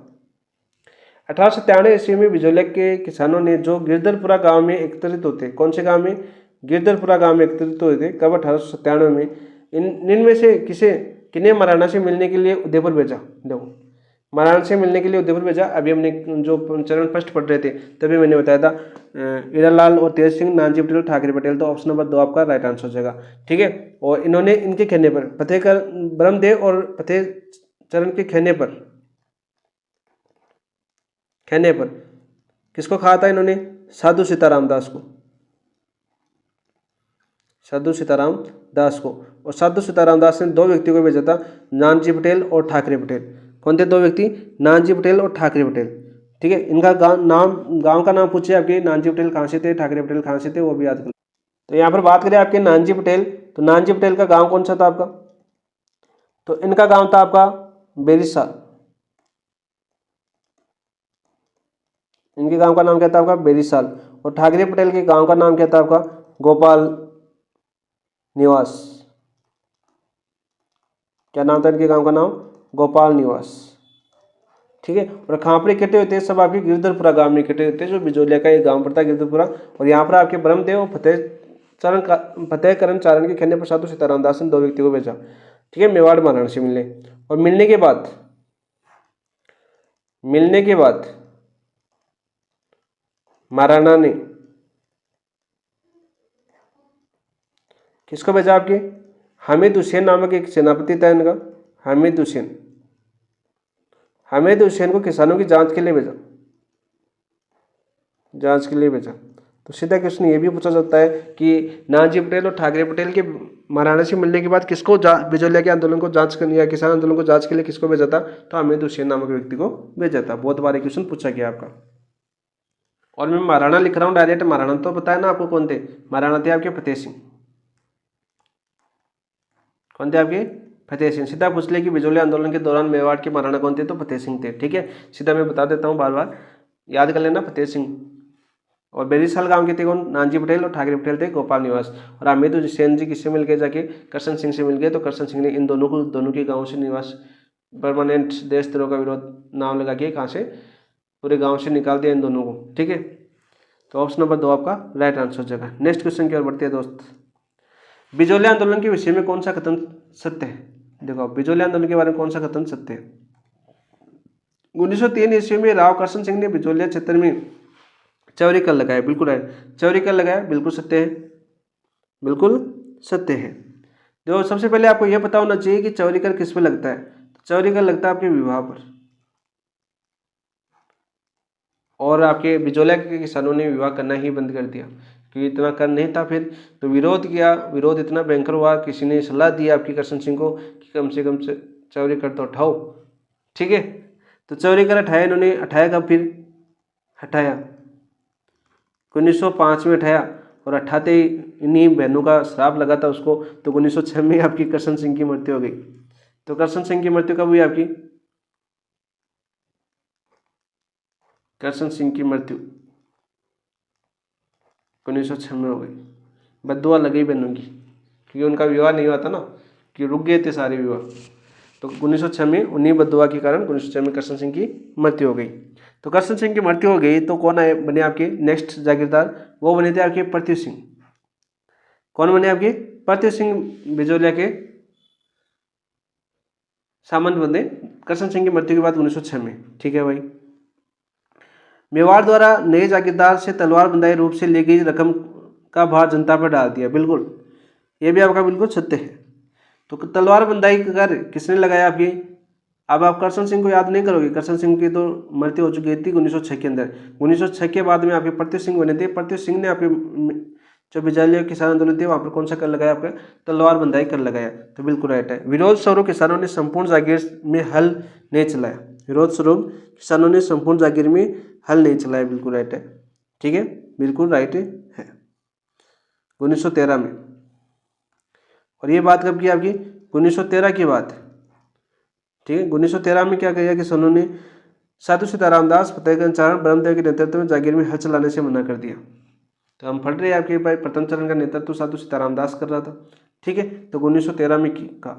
Speaker 1: 1897 ईस्वी में बिजौलिया के किसानों ने जो गिरधरपुरा गांव में एकत्रित होते, कौन से गांव में? गिरधरपुरा गांव में एकत्रित हुए थे। कब? 1897 में। इनमें से किन्हें महाराणा से मिलने के लिए उदयपुर भेजा? देखो, महाराणा से मिलने के लिए उदयपुर भेजा। अभी हमने जो चरण फर्स्ट पढ़ रहे थे तभी मैंने बताया था, हीरालाल और तेज सिंह, नानजी पटेल, ठाकरे पटेल। तो ऑप्शन नंबर 2 आपका राइट आंसर हो जाएगा। ठीक है, और इन्होंने इनके कहने पर फतेहकर ब्रह्मदेव और फतेह चरण के कहने पर किसको कहा था इन्होंने? साधु सीताराम दास को। साधु सीताराम दास को। और साधु सीताराम दास ने 2 व्यक्तियों को भेजा था, नानजी पटेल और ठाकरे पटेल। कौन थे 2 व्यक्ति? नानजी पटेल और ठाकरे पटेल। ठीक है, इनका गांव का नाम पूछे आपके, नानजी पटेल कहाँ से थे, ठाकरे पटेल कहाँ से थे, वो भी याद कर। तो यहाँ पर बात करें आपके नानजी पटेल, तो नानजी पटेल का गांव कौन सा था आपका? तो इनका गांव था आपका बेरिसाल। इनके गांव का नाम क्या था आपका? बेरिसाल। और ठाकरे पटेल के गांव का नाम क्या था आपका? गोपाल निवास। क्या नाम था इनके गांव का नाम? गोपाल निवास। ठीक है, और कहाँ पर इकट्ठे होते हैं? सब आपके गिरधरपुरा गांव में इकट्ठे होते हैं, जो बिजौलिया का एक गांव पड़ता है गिरधरपुरा। और यहाँ पर आपके ब्रह्मदेव और फतेहकरण चारण के कहने पर साधु सीताराम दास ने 2 व्यक्तियों को भेजा। ठीक है, मेवाड़ महाराणा से मिलने। और मिलने के बाद महाराणा ने किसको भेजा? आपके हामिद हुसैन नामक एक सेनापति था इनका, हामिद हुसैन को किसानों की जांच के लिए भेजा। तो सीधा क्वेश्चन ये भी पूछा जाता है कि नानजी पटेल और ठाकरे पटेल के महाराणा से मिलने के बाद किसको बिजौलिया के आंदोलन को जांच करने या किसान आंदोलन को जांच के लिए किसको भेजा था? तो हामिद हुसैन नामक व्यक्ति को भेजा था। बहुत बार क्वेश्चन पूछा गया आपका। और मैं महाराणा लिख रहा हूँ डायरेक्ट, महाराणा तो बताया ना आपको कौन थे? महाराणा थे आपके फतेह सिंह। कौन थे आपके? फतेह सिंह। सीधा पूछ ले कि बिजौलिया आंदोलन के दौरान मेवाड़ के महाराणा कौन थे? तो फतेह सिंह थे। ठीक है, सीधा मैं बता देता हूँ, बार बार याद कर लेना, फतेह सिंह। और बेरिसाल गांव के थे कौन? नानजी पटेल और ठाकरे पटेल थे गोपाल निवास। और हामिद हुसैन जी किससे मिल गए? जाके करशन सिंह से मिल गए। तो करशन सिंह ने इन दोनों के गाँव से निवास परमानेंट देशद्रोह का विरोध नाम लगा के कहाँ से? पूरे गाँव से निकाल दिया इन दोनों को। ठीक है, तो ऑप्शन नंबर 2 आपका राइट आंसर हो जाएगा। नेक्स्ट क्वेश्चन की ओर बढ़ते हैं दोस्त। बिजौलिया आंदोलन के विषय में कौन सा कथन सत्य है? देखो, बिजौलिया आंदोलन के बारे में कौन सा कथन सत्य है? 1903 ईस्वी में राव करशन सिंह ने बिजौलिया क्षेत्र में चौरी कर लगाया। बिल्कुल है, चौरी कर लगाया, बिल्कुल सत्य है, बिल्कुल सत्य है। देखो, सबसे पहले आपको यह पता होना चाहिए कि चौरी कर किस पे लगता है। चौरी कर लगता है आपके विवाह पर। और आपके बिजौलिया के किसानों ने विवाह करना ही बंद कर दिया क्योंकि इतना कर नहीं था। फिर तो विरोध किया, विरोध इतना भयंकर हुआ, किसी ने सलाह दी आपकी करशन सिंह को कि कम से कम चौरी कर तो हटाओ। ठीक है, तो चौरी कर हटाया इन्होंने। हटाया कब? फिर हटाया 1905 में हटाया। और हटाते ही इन्हीं बहनों का श्राप लगा था उसको। तो 1906 में आपकी करशन सिंह की मृत्यु हो गई। तो करशन सिंह की मृत्यु कब हुई आपकी? करशन सिंह की मृत्यु 1906 में हो गई। बद्दुआ लगी बहनों की, क्योंकि उनका विवाह नहीं हुआ था ना, कि रुक गए थे सारे विवाह। तो 1906 में उन्हीं बद्दुआ के कारण 1906 में करशन सिंह की मृत्यु हो गई। तो करशन सिंह की मृत्यु हो गई तो कौन आए बने आपके नेक्स्ट जागीरदार? वो बने थे आपके पृथ्वी सिंह। कौन बने आपके? पृथ्वी सिंह बिजौलिया के सामंत बने करशन सिंह की मृत्यु के बाद 1906 में। ठीक है भाई। मेवाड़ द्वारा नए जागीरदार से तलवार बंधाई रूप से ली गई रकम का भार जनता पर डाल दिया। बिल्कुल, ये भी आपका बिल्कुल सत्य है। तो तलवार बंधाई का कार्य किसने लगाया आपकी? अब आप करशन सिंह को याद नहीं करोगे, करशन सिंह की तो मृत्यु हो चुकी थी 1906 के अंदर। 1906 के बाद में आपके पृथ्वी सिंह बने थे। पृथ्वी सिंह ने आपके जो बिजौलिया किसान आंदोलन थे वहाँ पर कौन सा कर लगाया? आपका तलवार बंधाई कर लगाया। तो बिल्कुल राइट है। विरोध स्वरूप किसानों ने संपूर्ण जागीर में हल नहीं चलाया। विरोध स्वरूप किसानों ने संपूर्ण जागीर में हल नहीं चलाया। बिल्कुल राइट है। ठीक है, बिल्कुल राइट है 1913 में। और ये बात कब की आपकी? 1913 की बात। ठीक है, 1913 में क्या किया किसानों ने? साधु सीताराम दास, फतेहगंज चारण, ब्रह्मदेव के नेतृत्व में जागीर में हल चलाने से मना कर दिया। तो हम पढ़ रहे हैं आपके भाई प्रथम चरण का नेतृत्व साधु सीताराम दास कर रहा था। ठीक है, तो 1913 में कहा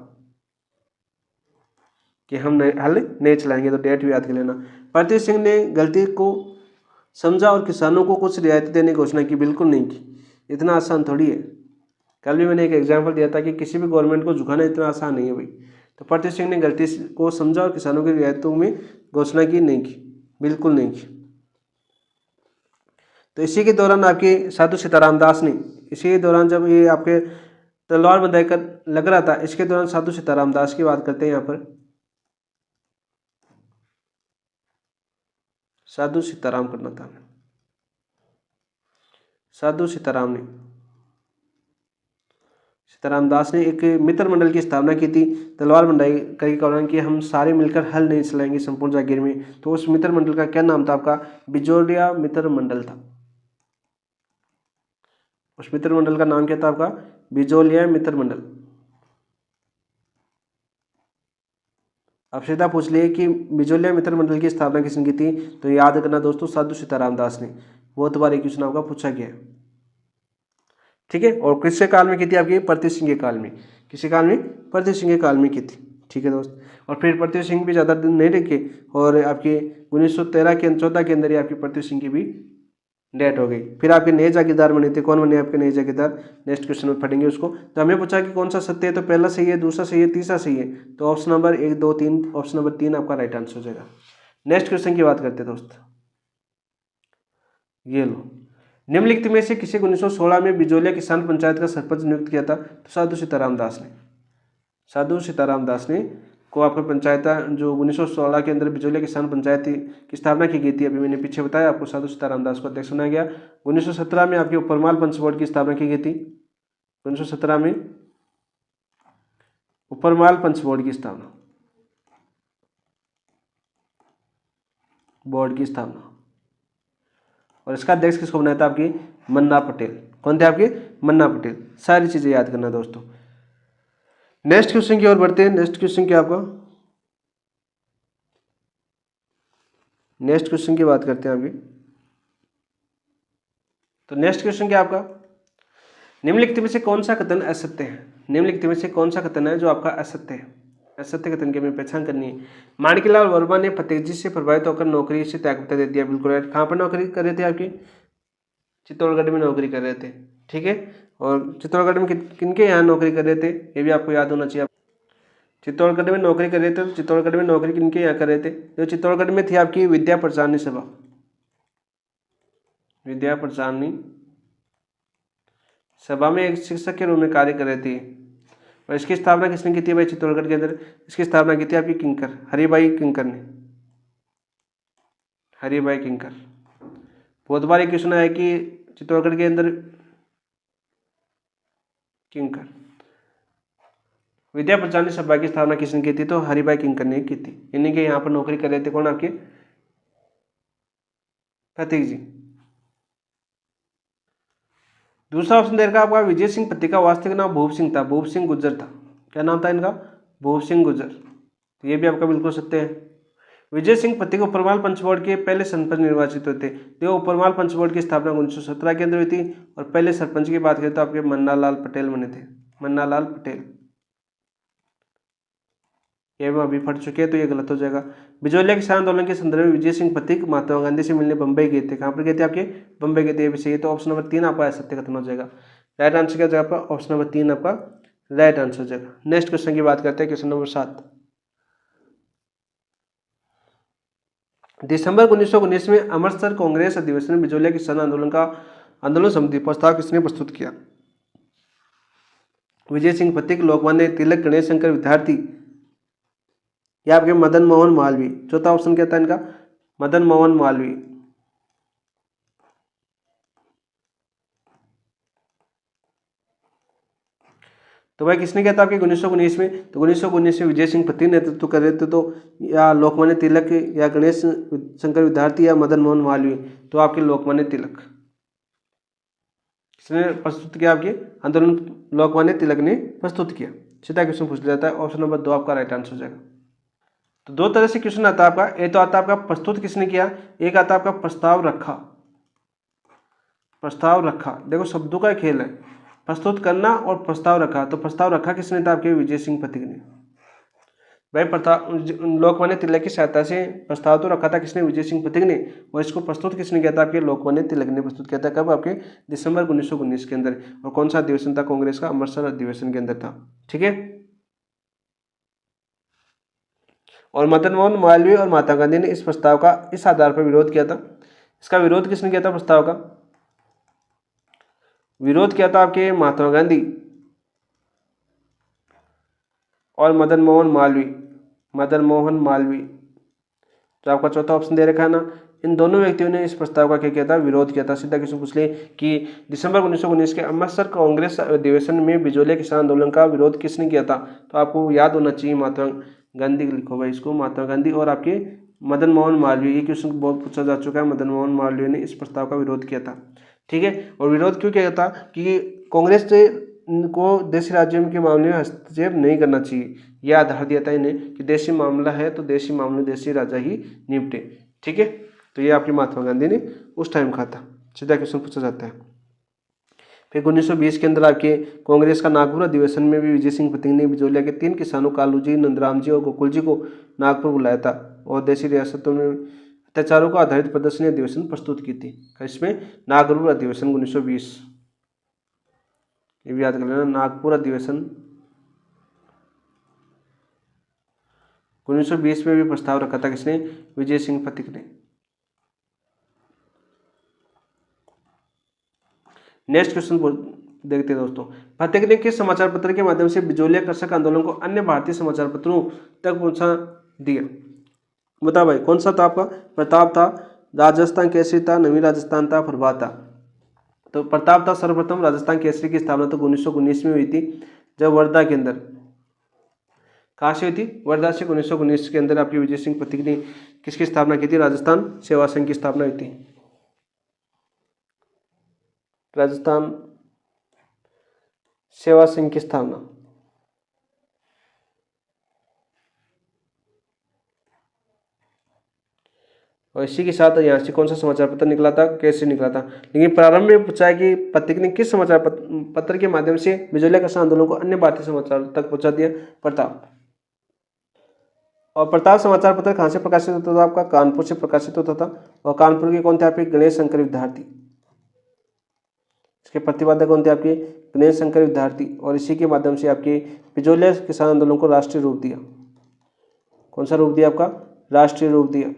Speaker 1: कि हम हल नहीं चलाएंगे। तो डेट भी याद कर लेना। प्रतीक सिंह ने गलती को समझा और किसानों को कुछ रियायतें देने की घोषणा की। बिल्कुल नहीं की, इतना आसान थोड़ी है। कल भी मैंने एक एग्जाम्पल दिया था कि किसी भी गवर्नमेंट को झुकाना इतना आसान नहीं है भाई। तो प्रतीक सिंह ने गलती को समझा और किसानों की रियायतों में घोषणा की, नहीं की, बिल्कुल नहीं की। तो इसी के दौरान आपके साधु सीताराम दास ने, इसी के दौरान जब ये आपके तलवार बंधाई कर लग रहा था, इसके दौरान साधु सीताराम दास की बात करते हैं। यहाँ पर साधु सीताराम करना था, साधु सीताराम ने, सीताराम दास ने एक मित्र मंडल की स्थापना की थी तलवार बंधाई के कारण कि हम सारे मिलकर हल नहीं चलाएंगे संपूर्ण जागीर में। तो उस मित्र मंडल का क्या नाम था आपका? बिजोलिया मित्र मंडल था। उस मित्र मंडल का नाम क्या था आपका? बिजोलिया मित्र मंडल। अब सीधा पूछ लिए कि बिजोलिया मित्र मंडल की स्थापना किसने की थी, तो याद करना दोस्तों, साधु सीताराम दास ने। बहुत बार एक क्वेश्चन आपका पूछा गया है, ठीक है। और किसके काल में की थी? आपकी प्रतीक सिंह के काल में। किसी काल में? प्रतीक सिंह के काल में की थी, ठीक है दोस्त। और फिर प्रतीक सिंह भी ज़्यादा दिन नहीं रखे और आपके 1913 के 14 के अंदर ही आपकी प्रतीक सिंह की भी डेथ हो गई। फिर आपके नए जागीरदार बने थे। कौन बने आपके नए जागीरदार? नेक्स्ट क्वेश्चन में पढ़ेंगे उसको। तो हमें पूछा कि कौन सा सत्य है, तो पहला सही है, दूसरा सही है, तीसरा सही है। तो ऑप्शन नंबर 1, 2, 3, ऑप्शन नंबर 3 आपका राइट आंसर हो जाएगा। नेक्स्ट क्वेश्चन की बात करते हैं दोस्त, ये लो। निम्नलिखित में से किसी को 1916 में बिजोलिया किसान पंचायत का सरपंच नियुक्त किया था? तो साधु सीताराम दास ने। साधु सीताराम दास ने को आपका पंचायत जो 1916 के अंदर बिजोलिया किसान पंचायत की स्थापना की गई थी, अभी मैंने पीछे बताया आपको, साधु सीताराम दास को अध्यक्ष बनाया गया। 1917 में आपके उपरमाल पंच बोर्ड की स्थापना की गई थी। 1917 में उपरमाल पंच बोर्ड की स्थापना, बोर्ड की स्थापना, और इसका अध्यक्ष किसको बनाया था? आपकी मन्ना पटेल। कौन थे आपके? मन्ना पटेल। सारी चीजें याद करना दोस्तों। नेक्स्ट क्वेश्चन की ओर बढ़ते हैं। नेक्स्ट क्वेश्चन क्या आपका? नेक्स्ट क्वेश्चन की बात करते हैं अभी। तो नेक्स्ट क्वेश्चन क्या आपका? निम्नलिखित में से कौन सा कथन असत्य है? निम्नलिखित में से कौन सा कथन है जो आपका असत्य है? असत्य कथन की हमें पहचान करनी है। माणिकलाल वर्मा ने फतेहजी से प्रभावित होकर नौकरी से त्यागपत्र दे दिया। बिल्कुल राइट। कहाँ पर नौकरी कर रहे थे आपकी? चित्तौड़गढ़ में नौकरी कर रहे थे, ठीक है। और चित्तौड़गढ़ में किनके यहाँ नौकरी कर रहे थे, ये भी आपको याद होना चाहिए। चित्तौड़गढ़ में नौकरी कर रहे थे, तो चित्तौड़गढ़ में नौकरी किनके यहाँ कर रहे थे? जो चित्तौड़गढ़ में थी आपकी विद्या प्रचारणी सभा, विद्या प्रचारणी सभा में एक शिक्षक के रूप में कार्य कर रहे थे। और इसकी स्थापना किसने की थी भाई चित्तौड़गढ़ के अंदर? इसकी स्थापना की थी आपकी किंकर, हरिभाई किंकर ने, हरिभाई किंकर। बहुत बार एक क्वेश्चन आया कि चित्तौड़गढ़ के अंदर किंकर, विद्या प्रचारणी सभा की स्थापना किसने की थी? तो हरिभाई किंकर ने की थी। इन्हीं के यहाँ पर नौकरी कर रहे थे। कौन? आपके प्रतीक जी। दूसरा ऑप्शन दे रखा आपका विजय सिंह पति का वास्तविक नाम भूप सिंह था, भूप सिंह गुज्जर था। क्या नाम था इनका? भूप सिंह गुज्जर। तो ये भी आपका बिल्कुल सत्य है। विजय सिंह पति को उपरमाल पंचबोर्ड के पहले सरपंच निर्वाचित हुए थे। तो उपरमाल पंचबोर्ड की स्थापना 1917 के अंदर हुई थी। और पहले सरपंच की बात करें तो आपके मन्नालाल पटेल बने थे, मन्नालाल पटेल। ये भी अभी फट चुके हैं तो ये गलत हो जाएगा। बिजोलिया किसान आंदोलन के संदर्भ में विजय सिंह पथिक महात्मा गांधी से मिलने बंबई गए थे। कहाँ पर गए थे? आपके बंबई गए थे। ये भी सही है। तो ऑप्शन नंबर 3 आपका सत्य कथन हो जाएगा। राइट आंसर क्या जाएगा आपका? ऑप्शन नंबर 3 आपका राइट आंसर हो जाएगा। नेक्स्ट क्वेश्चन की बात करते हैं, क्वेश्चन नंबर 7। दिसंबर 1919 में अमृतसर कांग्रेस अधिवेशन में बिजोलिया किसान आंदोलन संबंधी प्रस्ताव किसने प्रस्तुत किया? विजय सिंह पथिक, लोकमान्य तिलक, गणेश शंकर विद्यार्थी या आपके मदन मोहन मालवीय। चौथा ऑप्शन क्या था इनका? मदन मोहन मालवीय। तो भाई किसने किया था आपके 1919 में? तो 1919 में विजय सिंह पथिक नेतृत्व कर रहे थे। तो या लोकमान्य तिलक या गणेश शंकर विद्यार्थी या मदन मोहन मालवीय। तो आपके लोकमान्य तिलक। किसने प्रस्तुत किया? आपके आंदोलन लोकमान्य तिलक ने प्रस्तुत किया। सीधा क्वेश्चन पूछ लिया जाता है। ऑप्शन नंबर 2 आपका राइट आंसर हो जाएगा। तो दो तरह से क्वेश्चन आता है आपका। एक तो आता है आपका प्रस्तुत किसने किया, एक आता है आपका प्रस्ताव रखा। प्रस्ताव रखा, देखो शब्दों का खेल है, प्रस्तुत करना और प्रस्ताव रखा। तो प्रस्ताव रखा किसने था? आपके विजय सिंह पथिक ने। भाई लोकमान्य तिलक की सहायता से प्रस्ताव तो रखा था किसने, विजय सिंह पथिक ने, और इसको प्रस्तुत किसने किया था, आपके लोकमान्य तिलक ने प्रस्तुत किया था। कब, आपके दिसंबर 1919 के अंदर। और कौन सा अधिवेशन था कांग्रेस का, अमृतसर अधिवेशन के अंदर था। ठीक है। और मदन मोहन मालवीय और महात्मा गांधी ने इस प्रस्ताव का इस आधार पर विरोध किया था। इसका विरोध किसने किया था, प्रस्ताव का विरोध किया था आपके महात्मा गांधी और मदन मोहन मालवीय। मदन मोहन मालवीय, तो आपका चौथा ऑप्शन दे रखा है ना। इन दोनों व्यक्तियों ने इस प्रस्ताव का क्या किया था, विरोध किया था। सीधा किसी पूछ ले कि दिसंबर 1919 के अमृतसर कांग्रेस अधिवेशन में बिजोलिया किसान आंदोलन का विरोध किसने किया था, तो आपको याद होना चाहिए महात्मा गांधी। लिखो भाई इसको, महात्मा गांधी और आपके मदन मोहन मालवीय। ये क्वेश्चन बहुत पूछा जा चुका है। मदन मोहन मालवीय ने इस प्रस्ताव का विरोध किया था। ठीक है। और विरोध क्यों किया था कि कांग्रेस को देशी राज्यों के मामले में हस्तक्षेप नहीं करना चाहिए। यह आधार दिया था इन्हें कि देशी मामला है तो देशी मामले देशी राजा ही निपटे। ठीक है। तो ये आपके महात्मा गांधी ने उस टाइम कहा था। सीधा क्वेश्चन पूछा जाता है। फिर 1920 के अंदर आपके कांग्रेस का नागपुर अधिवेशन में भी विजय सिंह पथिक ने बिजोलिया के 3 किसानों कालू जी, नंदराम जी और गोकुल जी को नागपुर बुलाया था और देशी रियासतों में अत्याचारों को आधारित प्रदर्शनी अधिवेशन प्रस्तुत की थी। इसमें नागपुर अधिवेशन 1920, ये भी याद कर लेना, नागपुर अधिवेशन 1920 में भी प्रस्ताव रखा था किसने, विजय सिंह पथिक ने। नेक्स्ट क्वेश्चन देखते हैं दोस्तों। पथिक ने किस समाचार पत्र के माध्यम से बिजोलिया कृषक आंदोलन को अन्य भारतीय समाचार पत्रों तक पहुंचा दिया, बताओ भाई। कौन सा था आपका, प्रताप था, राजस्थान केसरी था, नवीन राजस्थान था, प्रभात था। तो प्रताप था सर्वप्रथम। राजस्थान केसरी की स्थापना तो 1919 में हुई थी, जब वर्धा के अंदर, कहाँ से हुई थी, वर्धा से। 1919 के अंदर आपकी विजय सिंह पथिक ने किसकी स्थापना की थी, राजस्थान सेवा संघ की स्थापना हुई थी। राजस्थान सेवा संघ की स्थापना। और इसी के साथ यहाँ से कौन सा समाचार पत्र निकला था, कैसे निकला था। लेकिन प्रारंभ में पूछा है कि पथिक ने किस समाचार पत्र के माध्यम से बिजोलिया किसान आंदोलन को अन्य भारतीय समाचार तक पहुंचा दिया, प्रताप। और प्रताप समाचार पत्र कहाँ से प्रकाशित होता था, आपका कानपुर से प्रकाशित होता था। और कानपुर के कौन थे आपके, गणेश शंकर विद्यार्थी। इसके प्रतिपादक कौन थे आपके, गणेश शंकर विद्यार्थी। और इसी के माध्यम से आपके बिजोलिया किसान आंदोलन को राष्ट्रीय रूप दिया। कौन सा रूप दिया, आपका राष्ट्रीय रूप दिया।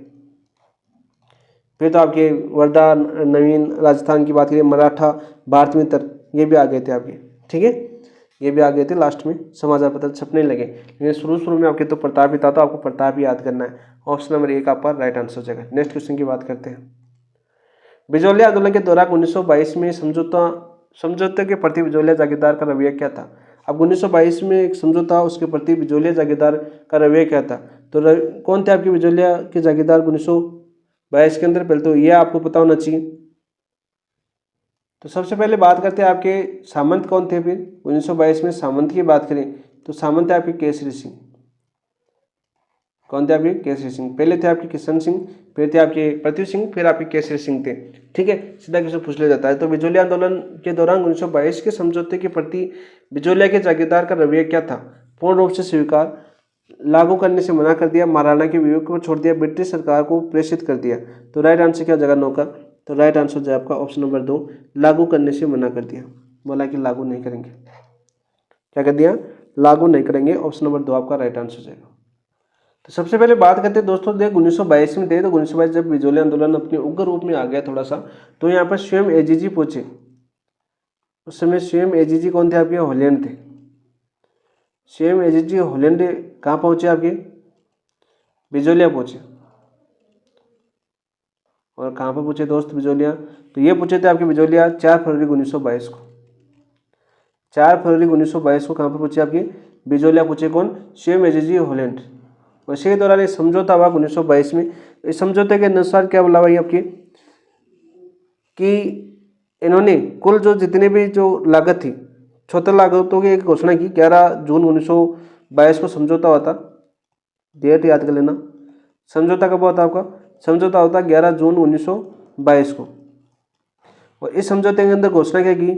Speaker 1: फिर तो आपके वर्धा, नवीन राजस्थान की बात करिए, मराठा, भारत मित्र, ये भी आ गए थे आपके। ठीक है, ये भी आ गए थे, लास्ट में समाचार पत्र छपने लगे। लेकिन शुरू में आपके तो प्रताप ही था, तो आपको प्रताप ही याद करना है। ऑप्शन नंबर 1 आपका राइट आंसर हो जाएगा। नेक्स्ट क्वेश्चन की बात करते हैं। बिजोलिया आंदोलन के दौरान 1922 में समझौते के प्रति बिजोलिया जागीरदार का रवैया क्या था। अब 1922 में एक समझौता, उसके प्रति बिजोलिया जागीरदार का रवैया क्या था। तो कौन थे आपके बिजोलिया के जागीरदार 1922 के अंदर, पहले तो ये आपको पता होना चाहिए। तो सबसे पहले बात करते हैं आपके सामंत कौन थे। फिर 1922 में सामंत की बात करें तो सामंत थे आपके केसरी सिंह। कौन थे आपके, केसरी सिंह। पहले थे आपके किशन सिंह, फिर थे आपके पृथ्वी सिंह, फिर आपके केसरी सिंह थे। ठीक है, सीधा क्वेश्चन पूछ लिया जाता है। तो बिजोलिया आंदोलन के दौरान 1922 के समझौते के प्रति बिजोलिया के जागीरदार का रवैया क्या था। पूर्ण रूप से स्वीकार, लागू करने से मना कर दिया, महाराणा के विवेक को छोड़ दिया, ब्रिटिश सरकार को प्रेषित कर दिया। तो राइट आंसर क्या जगह 9 का। तो राइट आंसर जो आपका ऑप्शन नंबर 2, लागू करने से मना कर दिया। बोला कि लागू नहीं करेंगे, क्या कर दिया, लागू नहीं करेंगे। ऑप्शन नंबर 2 आपका राइट आंसर हो जाएगा। तो सबसे पहले बात करते हैं दोस्तों, देख 1922 में थे। तो 1922 जब बिजोलिया आंदोलन अपने उग्र रूप में आ गया थोड़ा सा, तो यहाँ पर स्वयं एजीजी पहुंचे। उस समय स्वयं एजीजी कौन थे आपके, हॉलैंड थे। स्वयं एजीजी हॉलैंड कहाँ पहुंचे, आपके बिजोलिया पहुंचे। और कहाँ पर पूछे दोस्त बिजोलिया, तो ये पूछे थे आपके बिजोलिया 4 फरवरी 1922 को। 4 फरवरी 1922 को कहाँ पर पूछे आपके बिजोलिया पूछे, कौन, स्वयं एजीजी हॉलैंड। इसी के दौरान एक समझौता हुआ 1922 में। इस समझौते के अनुसार क्या बोला भाई आपकी, कि इन्होंने कुल जो जितने भी जो लागत थी, 76 लागतों की एक घोषणा की। 11 जून 1922 को समझौता हुआ था। डेट याद कर लेना। समझौता कब हुआ था आपका, समझौता होता 11 जून 1922 को। और इस समझौते के अंदर घोषणा क्या की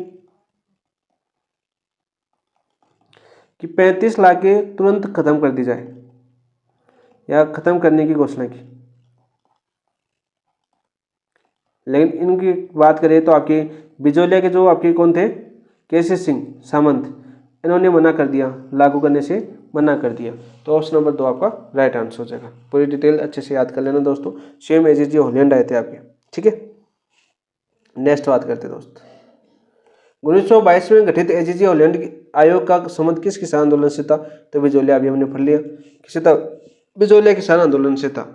Speaker 1: कि 35 लाख के तुरंत खत्म कर दी जाए। या ख़त्म करने की घोषणा की। लेकिन इनकी बात करें तो आपके बिजोलिया के जो आपके कौन थे, केसी सिंह सामंत, इन्होंने मना कर दिया, लागू करने से मना कर दिया। तो ऑप्शन नंबर 2 आपका राइट आंसर हो जाएगा। पूरी डिटेल अच्छे से याद कर लेना दोस्तों। सेम एजीजी हॉलैंड आए थे आपके, ठीक है। नेक्स्ट बात करते हैं दोस्त, 1922 में गठित एजीजी हॉलैंड आयोग का संबंध किस किसान आंदोलन से था? तो बिजोलिया, अभी हमने पढ़ लिया किसे था, बिजोलिया किसान आंदोलन से था।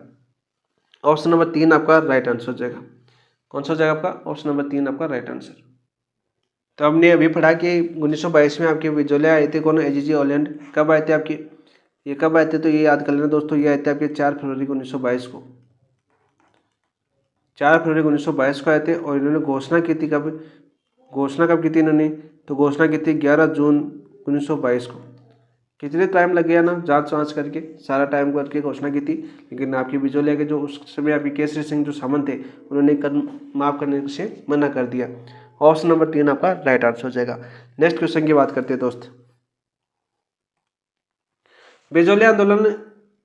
Speaker 1: ऑप्शन नंबर 3 आपका राइट आंसर हो जाएगा। कौन सा हो जाएगा आपका? ऑप्शन नंबर 3 आपका राइट आंसर। तो हमने अभी पढ़ा कि 1922 में आपके बिजोलिया आए थे, कौन? AGG Holland. कब आए थे आपके, ये कब आए थे? तो ये याद कर लेना दोस्तों, ये आए थे आपके 4 फरवरी 1922 को। 4 फरवरी 1922 को आए थे। और इन्होंने घोषणा की थी कब, घोषणा कब की थी इन्होंने? तो घोषणा की थी 11 जून 1922 को। कितने टाइम लग गया ना जांच वाँच करके, सारा टाइम करके घोषणा की थी। लेकिन आपकी बिजोलिया के जो उस समय आपकी केसरी सिंह जो सामंत थे, उन्होंने माफ़ करने से मना कर दिया। ऑप्शन नंबर 3 आपका राइट आंसर हो जाएगा। नेक्स्ट क्वेश्चन की बात करते हैं दोस्त, बिजोलिया आंदोलन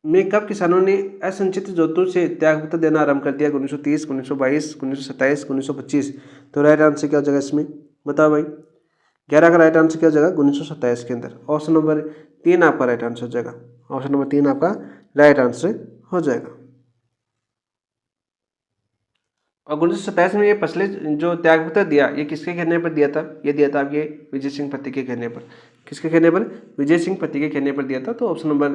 Speaker 1: में कब किसानों ने असंचित जोतों से त्यागपत्र देना आरंभ कर दिया? 1930, 1922, 1927, 1925। तो राइट आंसर क्या हो जाएगा इसमें, बताओ भाई। 11 का राइट आंसर क्या हो जाएगा? 1927 के अंदर। ऑप्शन नंबर 3 आपका राइट आंसर हो जाएगा। ऑप्शन नंबर 3 आपका राइट आंसर हो जाएगा। और 1927 में ये फसलें जो त्यागपत्र दिया, ये किसके कहने पर दिया था? ये दिया था आपके विजय सिंह पत्ती के कहने पर। किसके कहने पर? विजय सिंह पत्ती के कहने पर दिया था। तो ऑप्शन नंबर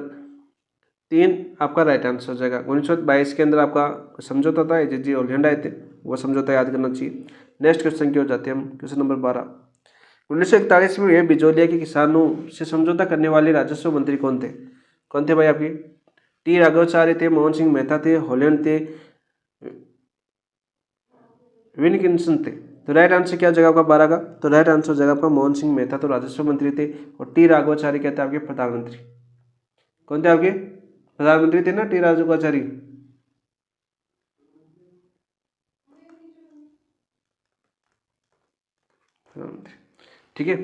Speaker 1: 3 आपका राइट आंसर हो जाएगा। 1922 के अंदर आपका समझौता था, एजीजी हॉलैंड आए थे, वो समझौता याद करना चाहिए। नेक्स्ट क्वेश्चन की ओर जाते हैं हम, क्वेश्चन नंबर 12। 1941 में बिजोलिया के किसानों से समझौता करने वाले राजस्व मंत्री कौन थे? कौन थे भाई आपके? टी राघवाचार्य थे, मोहन सिंह मेहता थे, हॉलैंड थे, विनकिंसन थे। तो राइट आंसर क्या हो जाएगा आपका 12 का? तो राइट आंसर हो जाएगा आपका मोहन सिंह मेहता, तो राजस्व मंत्री थे। और टी राघवाचार्य कहते हैं आपके प्रधानमंत्री। कौन थे आपके? प्रधानमंत्री थे ना टी राघवाचार्य। ठीक है।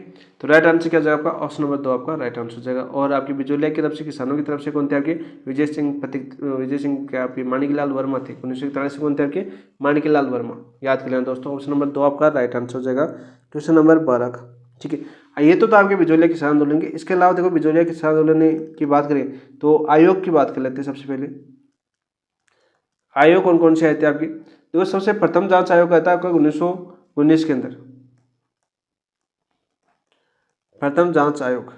Speaker 1: तो राइट आंसर क्या हो जाएगा आपका? ऑप्शन नंबर 2 आपका राइट आंसर हो जाएगा। और आपकी बिजोलिया की तरफ से, किसानों की तरफ से कौन थे आपके? विजय सिंह पथिक, विजय सिंह क्या आपके माणिकलाल वर्मा थे। 1941 से कौन थे आपके? माणिकलाल वर्मा। याद कर लेना दोस्तों। ऑप्शन नंबर 2 आपका राइट आंसर हो जाएगा क्वेश्चन नंबर 12 का। ठीक है, ये तो आपके बिजोलिया किसान आंदोलन के। इसके अलावा देखो, बिजोलिया किसान आंदोलन की बात करें तो आयोग की बात कर लेते हैं सबसे पहले। आयोग कौन कौन से आए थे आपके? देखो, सबसे प्रथम जांच आयोग आया था आपका 1919 के अंदर। प्रथम जांच आयोग,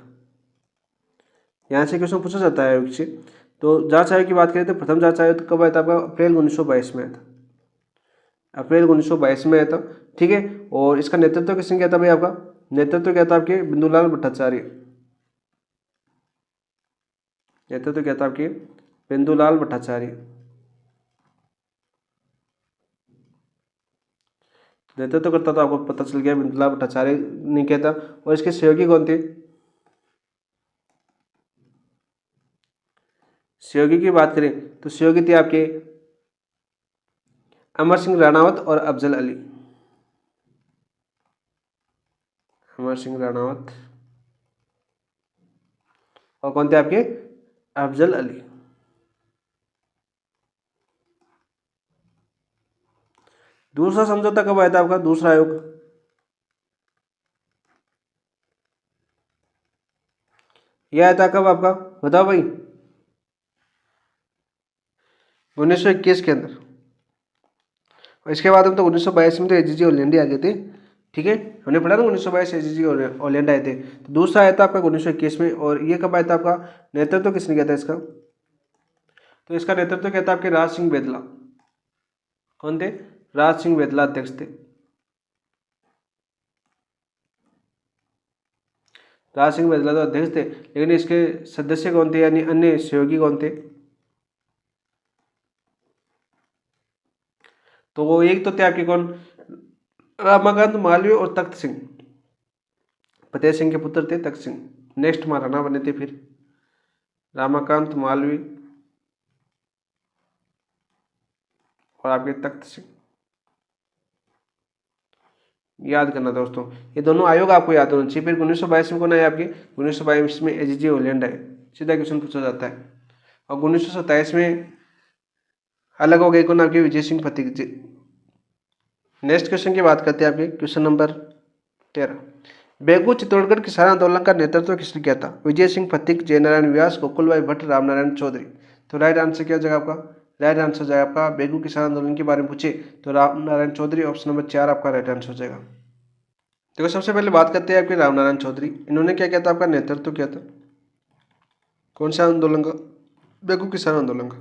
Speaker 1: यहाँ से क्वेश्चन पूछा जाता है आयोग से। तो जांच आयोग की बात करें तो प्रथम जांच आयोग कब आया था आपका? अप्रैल 1922 में आया था। अप्रैल 1922 में आया था। ठीक है। और इसका नेतृत्व किसने किया था भाई आपका? नेतृत्व किया था आपके बिंदुलाल भट्टाचार्य। नेतृत्व किया था आपके बिंदुलाल भट्टाचार्य। नेतृत्व करता था, आपको पता चल गया, बिंदुलाल भट्टाचार्य ने किया था। और इसके सहयोगी कौन थे? सहयोगी की बात करें तो सहयोगी थे आपके अमर सिंह राणावत और अफजल अली। अमर सिंह राणावत और कौन थे आपके? अफजल अली। दूसरा समझौता कब आया था आपका? दूसरा आयोग यह आया था कब आपका? बताओ भाई। 1921 के अंदर। और इसके बाद हम तो 1922 में तो एजीजी हॉलैंड आ गए थे। ठीक है, हमने पढ़ा ना 1922 एजीजी हॉलैंड आए थे। तो दूसरा आया था आपका 1921 में। और ये कब आया था आपका? नेतृत्व किसने किया था इसका? तो इसका नेतृत्व किया था आपके राज सिंह बेदला। कौन थे? राज सिंह बेदला अध्यक्ष थे। राज सिंह बेदला तो अध्यक्ष थे, लेकिन इसके सदस्य कौन थे, यानी अन्य सहयोगी कौन थे? तो वो एक तो थे आपके कौन? रामाकांत मालवीय और तख्त सिंह। फतेह सिंह के पुत्र थे तख्त सिंह। नेक्स्ट महाराणा बने थे फिर रामाकांत मालवीय और आपके तख्त सिंह। याद करना दोस्तों, ये दोनों आयोग आपको याद होना चाहिए। फिर 1922 में कौन आए आपके? 1922 में एजीजी हॉलैंड आए। सीधा क्वेश्चन पूछा जाता है। और 1927 में अलग हो गए कौन, आपके विजय सिंह फतीक जी। नेक्स्ट क्वेश्चन की बात करते हैं आपके क्वेश्चन नंबर 13। बेगू चित्तौड़गढ़ किसान आंदोलन का नेतृत्व किसने किया था? विजय सिंह फतीक, जयनारायण व्यास, गोकुल भाई भट्ट, रामनारायण चौधरी। तो राइट आंसर क्या हो जाएगा आपका? राइट आंसर हो जाएगा आपका, बेगू किसान आंदोलन के बारे में पूछे तो रामनारायण चौधरी, ऑप्शन नंबर 4 आपका राइट आंसर हो जाएगा। देखो सबसे पहले बात करते हैं आपके रामनारायण चौधरी। इन्होंने क्या किया था? आपका नेतृत्व किया था कौन सा आंदोलन का? बेगू किसान आंदोलन का।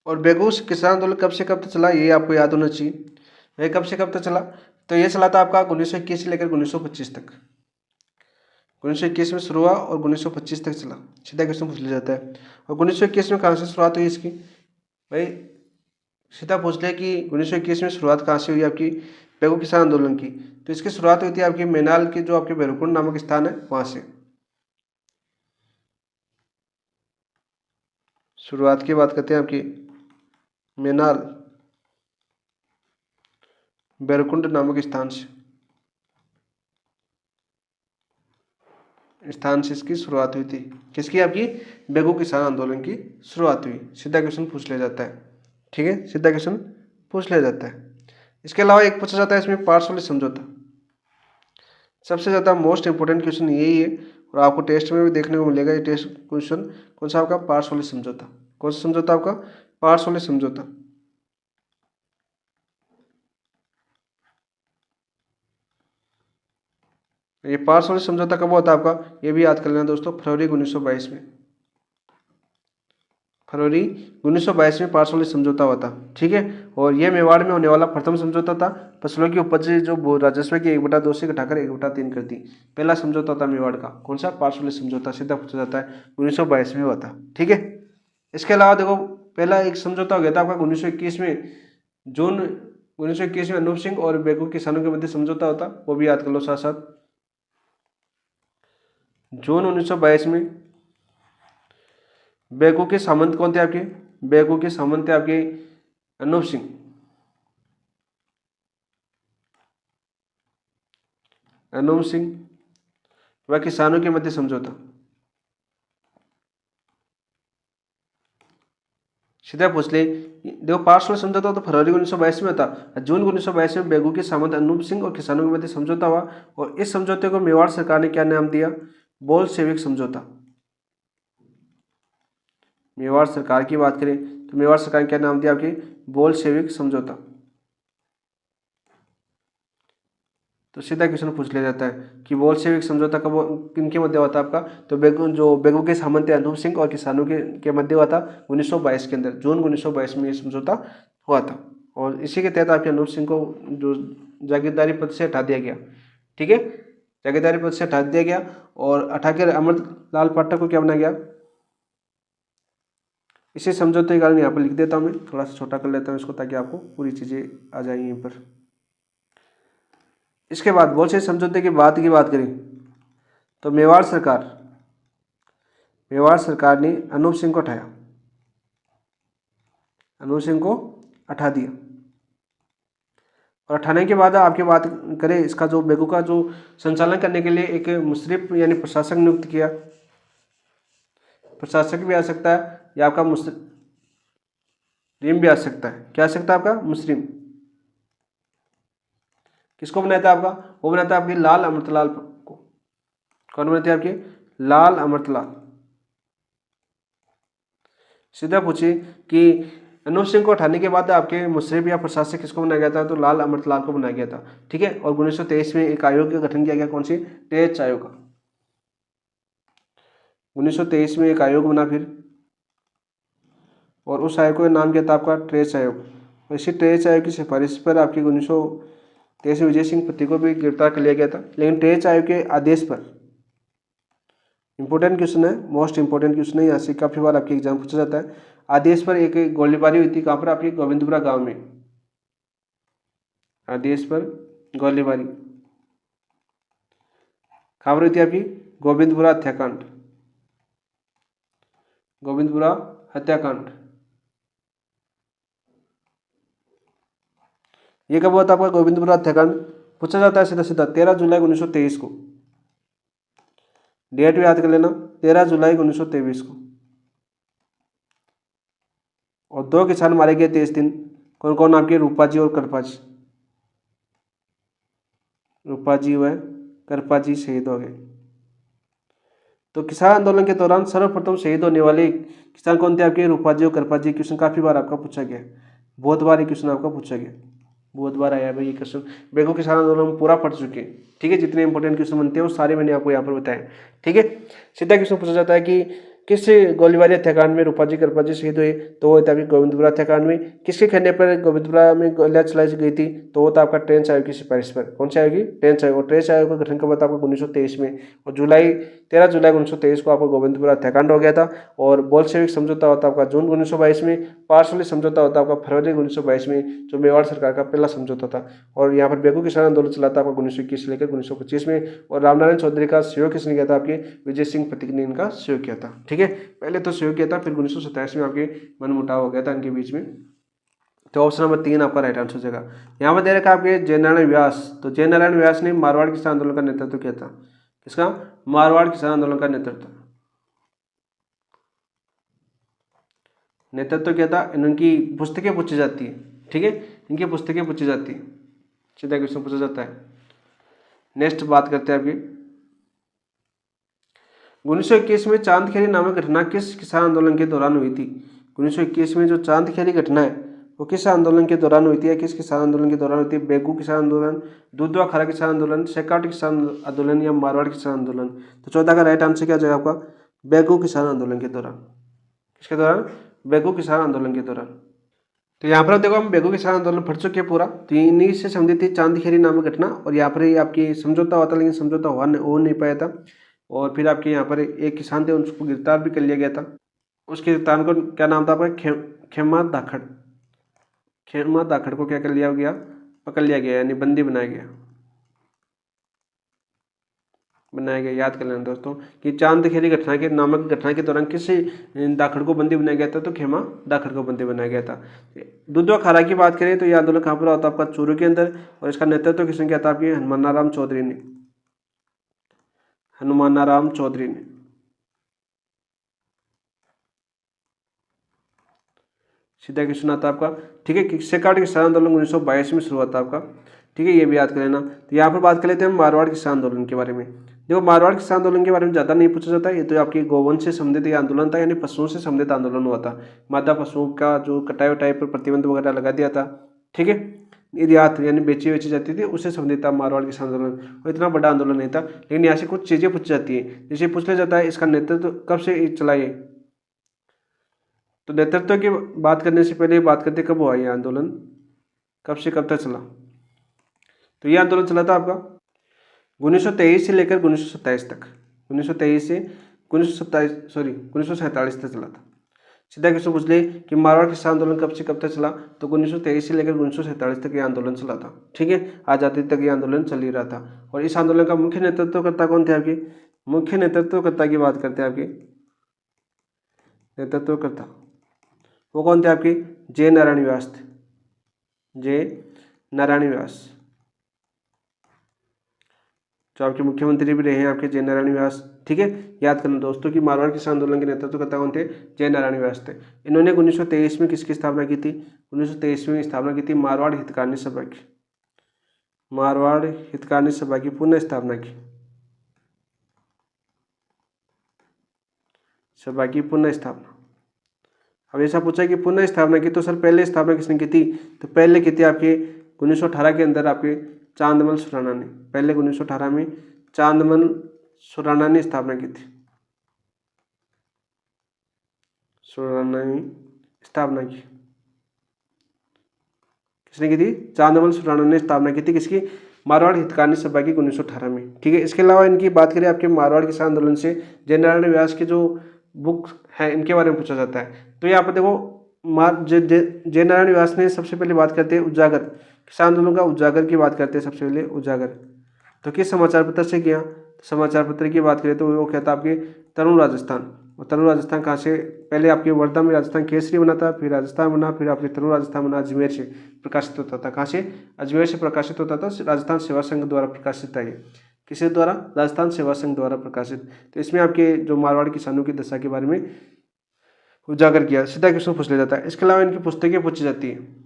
Speaker 1: और बेगू किसान आंदोलन कब से कब तक चला, ये आपको याद होना चाहिए। वह कब से कब तक चला? तो ये चला था आपका 1921 से लेकर 1925 तक। 1921 में शुरू हुआ और 1925 तक चला। सीधा क्वेश्चन पूछ लिया जाता है। और 1921 में कहाँ से शुरुआत हुई इसकी? भाई सीधा पूछ लिया कि 1921 में शुरुआत कहाँ से हुई आपकी बेगू किसान आंदोलन की? तो इसकी शुरुआत हुई थी आपकी मैनाल के जो आपके भैरवकुंड नामक स्थान है वहाँ से। शुरुआत की बात करते हैं आपकी मैनाल भैरवकुंड नामक स्थान से इसकी शुरुआत हुई थी। किसकी? आपकी बेगू किसान आंदोलन की शुरुआत हुई। सीधा क्वेश्चन पूछ लिया जाता है। ठीक है, सीधा क्वेश्चन पूछ लिया जाता है। इसके अलावा एक पूछा जाता है इसमें पारस्परिक समझौता। सबसे ज़्यादा मोस्ट इंपोर्टेंट क्वेश्चन यही है और आपको टेस्ट में भी देखने को मिलेगा। ये टेस्ट क्वेश्चन कौन सा आपका? पारस्परिक समझौता। कौन सा समझौता आपका? पारस्परिक समझौता। ये पारस्परिक समझौता कब होता है आपका? ये भी याद कर लेना दोस्तों, फरवरी 1922 में। फरवरी 1922 में पारस्परिक समझौता हुआ था। ठीक है, और ये मेवाड़ में होने वाला प्रथम समझौता था। फसलों की उपज जो राजस्व की 1/2 से घटाकर 1/3 कर दी। पहला समझौता था मेवाड़ का। कौन सा? पारस्परिक समझौता। सीधा पूछा जाता है, 1922 में हुआ था। ठीक है, इसके अलावा देखो पहला एक समझौता हो गया था आपका 1921 में। जून 1921 में अनूप सिंह और बेगू किसानों के मध्य समझौता होता, वो भी याद कर लो साथ साथ। जून 1922 में बेगू के सामंत कौन थे आपके? बेगू के सामंत थे आपके अनूप सिंह। अनूप सिंह व किसानों के मध्य समझौता। सीधा पूछ ले। देखो पारस्परिक समझौता तो फरवरी 1922 में था। जून 1922 में बेगू के सामंत अनूप सिंह और किसानों के मध्य समझौता हुआ और इस समझौते को मेवाड़ सरकार ने क्या नाम दिया? बोल सेविक समझौता। मेवाड़ सरकार की बात करें तो मेवाड़ सरकार ने क्या नाम दिया आपके? बोल सेविक समझौता। तो सीधा क्वेश्चन पूछ लिया जाता है कि बोल सेविक समझौता कब किनके मध्य हुआ था आपका? तो बेगू के सामंत अनूप सिंह और किसानों के मध्य हुआ था 1922 के अंदर। जून 1922 में ये समझौता हुआ था और इसी के तहत आपके अनूप सिंह को जो जागीरदारी पद से हटा दिया गया। ठीक है, जागीरदारी पद से हटा दिया गया और हटाकर अमरलाल पाठक को क्या बनाया गया? इसी समझौते के कारण यहाँ पर लिख देता हूँ, मैं थोड़ा सा छोटा कर लेता हूँ इसको ताकि आपको पूरी चीज़ें आ जाए यहीं पर। इसके बाद बोल से समझौते की बात करें तो मेवाड़ सरकार ने अनूप सिंह को हटाया, अनूप सिंह को हटा दिया। और हटाने के बाद आपकी बात करें इसका जो बेगू का जो संचालन करने के लिए एक मुशर्रिफ यानी प्रशासक नियुक्त किया। प्रशासक भी आ सकता है या आपका मुस्लिम भी आ सकता है। क्या आ सकता है आपका? मुस्लिम। किसको बनाया था आपका? वो बनाया था आपके लाल अमृतलाल को। कौन बनाते हैं आपके? लाल अमृतलाल। सीधा पूछिए कि अनूप सिंह को हटाने के बाद आपके मुशर्रिफ या प्रशासक किसको बनाया गया था? तो लाल अमृतलाल को बनाया गया था। ठीक है, और 1923 में एक आयोग का गठन किया गया। कौन सी? टेच आयोग का। 1923 में एक आयोग बना फिर, और उस आयोग का नाम क्या था आपका? ट्रेच आयोग। इसी ट्रेच आयोग की सिफारिश पर आपके 1923 में विजय सिंह पति को भी गिरफ्तार कर लिया गया था। लेकिन ट्रेच आयोग के आदेश पर, इंपॉर्टेंट क्वेश्चन है, मोस्ट इंपॉर्टेंट क्वेश्चन है, यहाँ से काफी बार आपके एग्जाम पूछा जाता है। आदेश पर एक गोलीबारी हुई थी। कहाँ पर? आपके गोविंदपुरा गांव में। आदेश पर गोलीबारी कहाँ पर हुई थी आपकी? गोविंदपुरा हत्याकांड। गोविंदपुरा हत्याकांड ये कब हुआ था आपका? गोविंदपुरा हत्याकांड पूछा जाता है सीधा सीधा 13 जुलाई 1923 को। डेट भी याद कर लेना, 13 जुलाई 1923 को। और 2 किसान मारे गए थे इस दिन, कौन कौन आपके, रूपा जी और करपा जी। रूपा जी व करपा जी शहीद हो गए। तो किसान आंदोलन के दौरान सर्वप्रथम शहीद होने वाले किसान कौन थे आपके, रूपा जी और करपा जी। क्वेश्चन काफी बार आपका पूछा गया, बहुत बार ये क्वेश्चन आपका पूछा गया, बहुत बार आया भाई ये क्वेश्चन। बेगू किसान आंदोलन हम पूरा पढ़ चुके हैं, ठीक है। जितने इंपॉर्टेंट क्वेश्चन बनते हैं वो सारे मैंने आपको यहाँ पर बताए, ठीक है। सीधा क्वेश्चन पूछा जाता है कि किस गोलीबारी हत्याकांड में रूपा जी करपा जी शहीद हुए, तो वो था आपकी गोविंदपुरा हत्याकांड में। किसके कहने पर गोविंदपुरा में गोलियां चलाई गई थी, तो वो था आपका ट्रेंच आयोग की सिफारिश पर। कौन सी आयोग की, ट्रेंच आयोग। और ट्रेंच आयोग का गठन कब हुआ था आपको, 1923 में। और 13 जुलाई 1923 को आपको गोविंदपुरा हत्याकांड हो गया था। और बोल्शेविक समझौता होता आपका जून 1922 में। पार्सली समझौता होता आपका फरवरी 1922 में, जो मेवाड़ सरकार का पहला समझौता था। और यहाँ पर बेगू किसान आंदोलन चला था आपका 1921 से लेकर 1925 में। और रामनारायण चौधरी का सहयोग किसने किया था, आपके विजय सिंह पथिक ने इनका सहयोग किया था, ठीक है। पहले तो सहयोग किया था, फिर 1927 में आपके मनमुटाव हो गया था इनके बीच में। तो ऑप्शन नंबर 3 आपका राइट आंसर हो जाएगा। यहाँ पर दे रखा आपके जयनारायण व्यास। तो जयनारायण व्यास ने मारवाड़ किसान आंदोलन का नेतृत्व किया था। किसका, मारवाड़ किसान आंदोलन का नेतृत्व किया था। इनकी पुस्तकें पूछी जाती है, ठीक है, इनकी पुस्तकें पूछी जाती है, सीधा क्वेश्चन पूछा जाता है। नेक्स्ट बात करते हैं आपकी 1921 में चांदखेड़ी नामक घटना किस किसान आंदोलन के दौरान हुई थी। 1921 में जो चांदखेड़ी घटना है वो किस आंदोलन के दौरान हुई थी, या किस किसान आंदोलन के दौरान हुई थी। बेगू किसान आंदोलन, दुधवा खरा किसान आंदोलन, शेखावटी किसान आंदोलन, या मारवाड़ किसान आंदोलन। तो 14 का राइट आंसर क्या हो जाएगा आपका, बेगू किसान आंदोलन के दौरान। किसके दौरान, बेगू किसान आंदोलन के दौरान। तो यहाँ पर देखो हम बेगू किसान आंदोलन पढ़ चुके हैं पूरा। तो इन्हीं से संबंधित थी चांदखेड़ी नामक घटना। और यहाँ पर आपकी समझौता हुआ था, लेकिन समझौता हो नहीं पाया था। और फिर आपके यहाँ पर एक किसान थे, उसको गिरफ्तार भी कर लिया गया था। उसके गिरफ्तार को क्या नाम था आपका, खेमा दाखड़। खेमा दाखड़ को क्या कर लिया गया, पकड़ लिया गया, यानी बंदी बनाया गया। याद कर लेना दोस्तों कि चांदखेड़ी घटना के नामक घटना के दौरान किस दाखड़ को बंदी बनाया गया था, तो खेमा दाखड़ को बंदी बनाया गया था। दुधवा खारा की बात करें तो यह आंदोलन कहाँ पर होता है, आपका चूरू के अंदर। और इसका नेतृत्व किसने किया था, आपकी हनुमानाराम चौधरी ने। हनुमानाराम चौधरी ने। सीधा क्वेश्चन आता है आपका, ठीक है। शेखावटी किसान आंदोलन 1922 में शुरू हुआ था आपका, ठीक है, ये भी याद कर लेना। तो यहाँ पर बात कर लेते हैं मारवाड़ किसान आंदोलन के बारे में। देखो मारवाड़ किसान आंदोलन के बारे में ज़्यादा नहीं पूछा जाता है। ये तो आपकी गोवंश से संबंधित ये आंदोलन था, यानी पशुओं से संबंधित आंदोलन हुआ था। मादा पशुओं का जो कटाई वटाई पर प्रतिबंध वगैरह लगा दिया था, ठीक है। निर्यात यानी बेची जाती थी, उससे संबंधित था मारवाड़ किसान आंदोलन। वो इतना बड़ा आंदोलन नहीं था, लेकिन यहाँ से कुछ चीज़ें पूछी जाती है। जैसे पूछ लिया जाता है इसका नेतृत्व कब से चला ये। तो नेतृत्व की बात करने से पहले बात करते कब हुआ ये आंदोलन, कब से कब तक चला। तो ये आंदोलन चला था आपका 1923 से लेकर 1927 तक। 1923 से 1947 तक चला था। सीधा क्वेश्चन पूछ ले कि मारवाड़ किसान आंदोलन कब से कब तक चला, तो 1923 से लेकर 1947 तक ये आंदोलन चला था, ठीक है। आज़ादी तक ये आंदोलन चल ही रहा था। और इस आंदोलन का मुख्य नेतृत्वकर्ता कौन थे आपके, मुख्य नेतृत्वकर्ता की बात करते हैं आपके नेतृत्वकर्ता, वो कौन थे आपके, जय नारायण व्यास थे। जय नारायण व्यास जो आपके मुख्यमंत्री भी रहे हैं आपके, जय नारायण व्यास, ठीक है। याद करना दोस्तों कि मारवाड़ किसान आंदोलन के नेतृत्वकर्ता कौन थे, जय नारायण व्यास थे। इन्होंने 1923 में किसकी स्थापना की थी, 1923 में स्थापना की थी मारवाड़ हितकारिणी सभा की। मारवाड़ हितकारिणी सभा की पुनः स्थापना की, सभा की पुनः स्थापना। अब ऐसा पूछा कि पुनः स्थापना की, तो सर पहले स्थापना किसने की थी, तो पहले की थी आपके 1918 के अंदर आपके चांदमल सुराणा ने। पहले 1918 में चांदमल सुराणा ने स्थापना की थी, सुराणा ने स्थापना की। किसने की थी, चांदमल सुराणा ने स्थापना की थी, किसकी, मारवाड़ हितकारिणी सभा की 1918 में, ठीक है। इसके अलावा इनकी बात करें आपके मारवाड़ किसान आंदोलन से जय नारायण व्यास के जो बुक है इनके बारे में पूछा जाता है। तो यहाँ पर देखो जय नारायण व्यास ने सबसे पहले बात करते हैं उजागर किसान आंदोलन का, उजागर की बात करते हैं सबसे पहले उजागर। तो किस समाचार पत्र से किया, तो समाचार पत्र की बात करें तो वो कहता आपके तरुण राजस्थान। और तरुण राजस्थान कहाँ से, पहले आपके वर्धा में राजस्थान केसरी बना था, फिर राजस्थान बना, फिर आपके तरुण राजस्थान बना, अजमेर से प्रकाशित होता था। कहाँ से, अजमेर से प्रकाशित होता था, राजस्थान सेवा संघ द्वारा प्रकाशित था ये। किसके द्वारा? राजस्थान सेवा संघ द्वारा प्रकाशित। तो इसमें आपके जो मारवाड़ किसानों की दशा के बारे में उजागर किया, सीधा क्वेश्चन पूछ लिया जाता है। इसके अलावा इनकी पुस्तकें पूछी जाती है।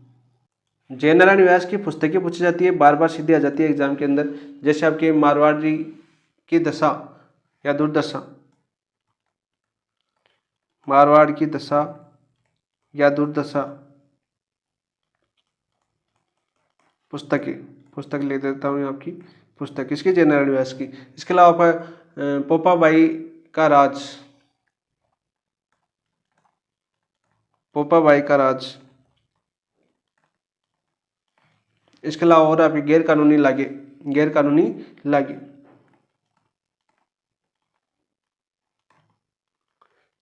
Speaker 1: जयनारायण व्यास की पुस्तकें पूछी जाती है, बार बार सीधी आ जाती है एग्जाम के अंदर, जैसे आपके मारवाड़ी की दशा या दुर्दशा, मारवाड़ की दशा या दुर्दशा पुस्तक ले देता हूँ आपकी पुस्तक किसकी? जयनारायण व्यास की। इसके अलावा पोपाबाई का राज, पोपाबाई का राज। इसके अलावा और आपकी गैर कानूनी लागे।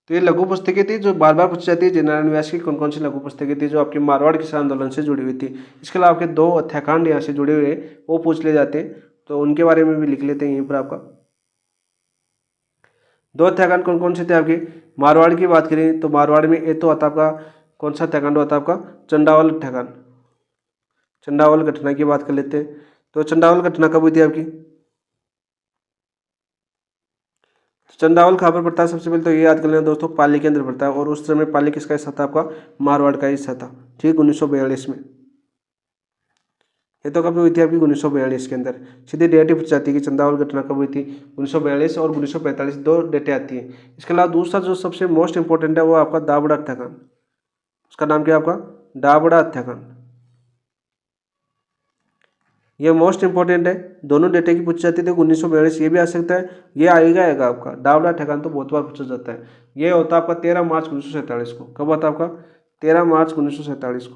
Speaker 1: तो ये लघु पुस्तकें थी जो बार बार पूछी जाती है। जयनारायण व्यास की कौन कौन सी लघु पुस्तकें थी जो आपके मारवाड़ किसान आंदोलन से जुड़ी हुई थी। इसके अलावा आपके 2 हत्याकांड यहाँ से जुड़े हुए वो पूछ ले जाते हैं, तो उनके बारे में भी लिख लेते हैं यहीं पर आपका। 2 हत्याकांड कौन कौन से थे आपके? मारवाड़ की बात करें तो मारवाड़ में ये तो आता आपका कौन सा हत्याकांड होता आपका? चंडावल हत्याकांड। चंडावल घटना की बात कर लेते हैं। तो चंडावल घटना कब हुई थी आपकी? चंडावल कहाँ पर पड़ता है? सबसे पहले तो ये याद कर लेना दोस्तों, पाली के अंदर पड़ता है, और उस समय पाली किसका हिस्सा था? आपका मारवाड़ का हिस्सा था। ठीक, 1942 में। ये तो कब हुई थी आपकी? 1942 के अंदर। सीधी डेट ही पूछ जाती है कि चंदावल घटना कब हुई थी? 1942 और 1945, 2 डेटें आती हैं। इसके अलावा दूसरा जो सबसे मोस्ट इंपॉर्टेंट है वो आपका दाबड़ा हत्याकांड। उसका नाम क्या है आपका? दाबड़ा हत्याकांड। ये मोस्ट इंपॉर्टेंट है, दोनों डेटे की पूछी जाती थी। 1942 ये भी आ सकता है, ये आएगा आपका। दाबड़ा हत्याकांड तो बहुत बार पूछा जाता है। ये होता है आपका 13 मार्च 1947 को। कब होता है आपका? 13 मार्च 1947 को।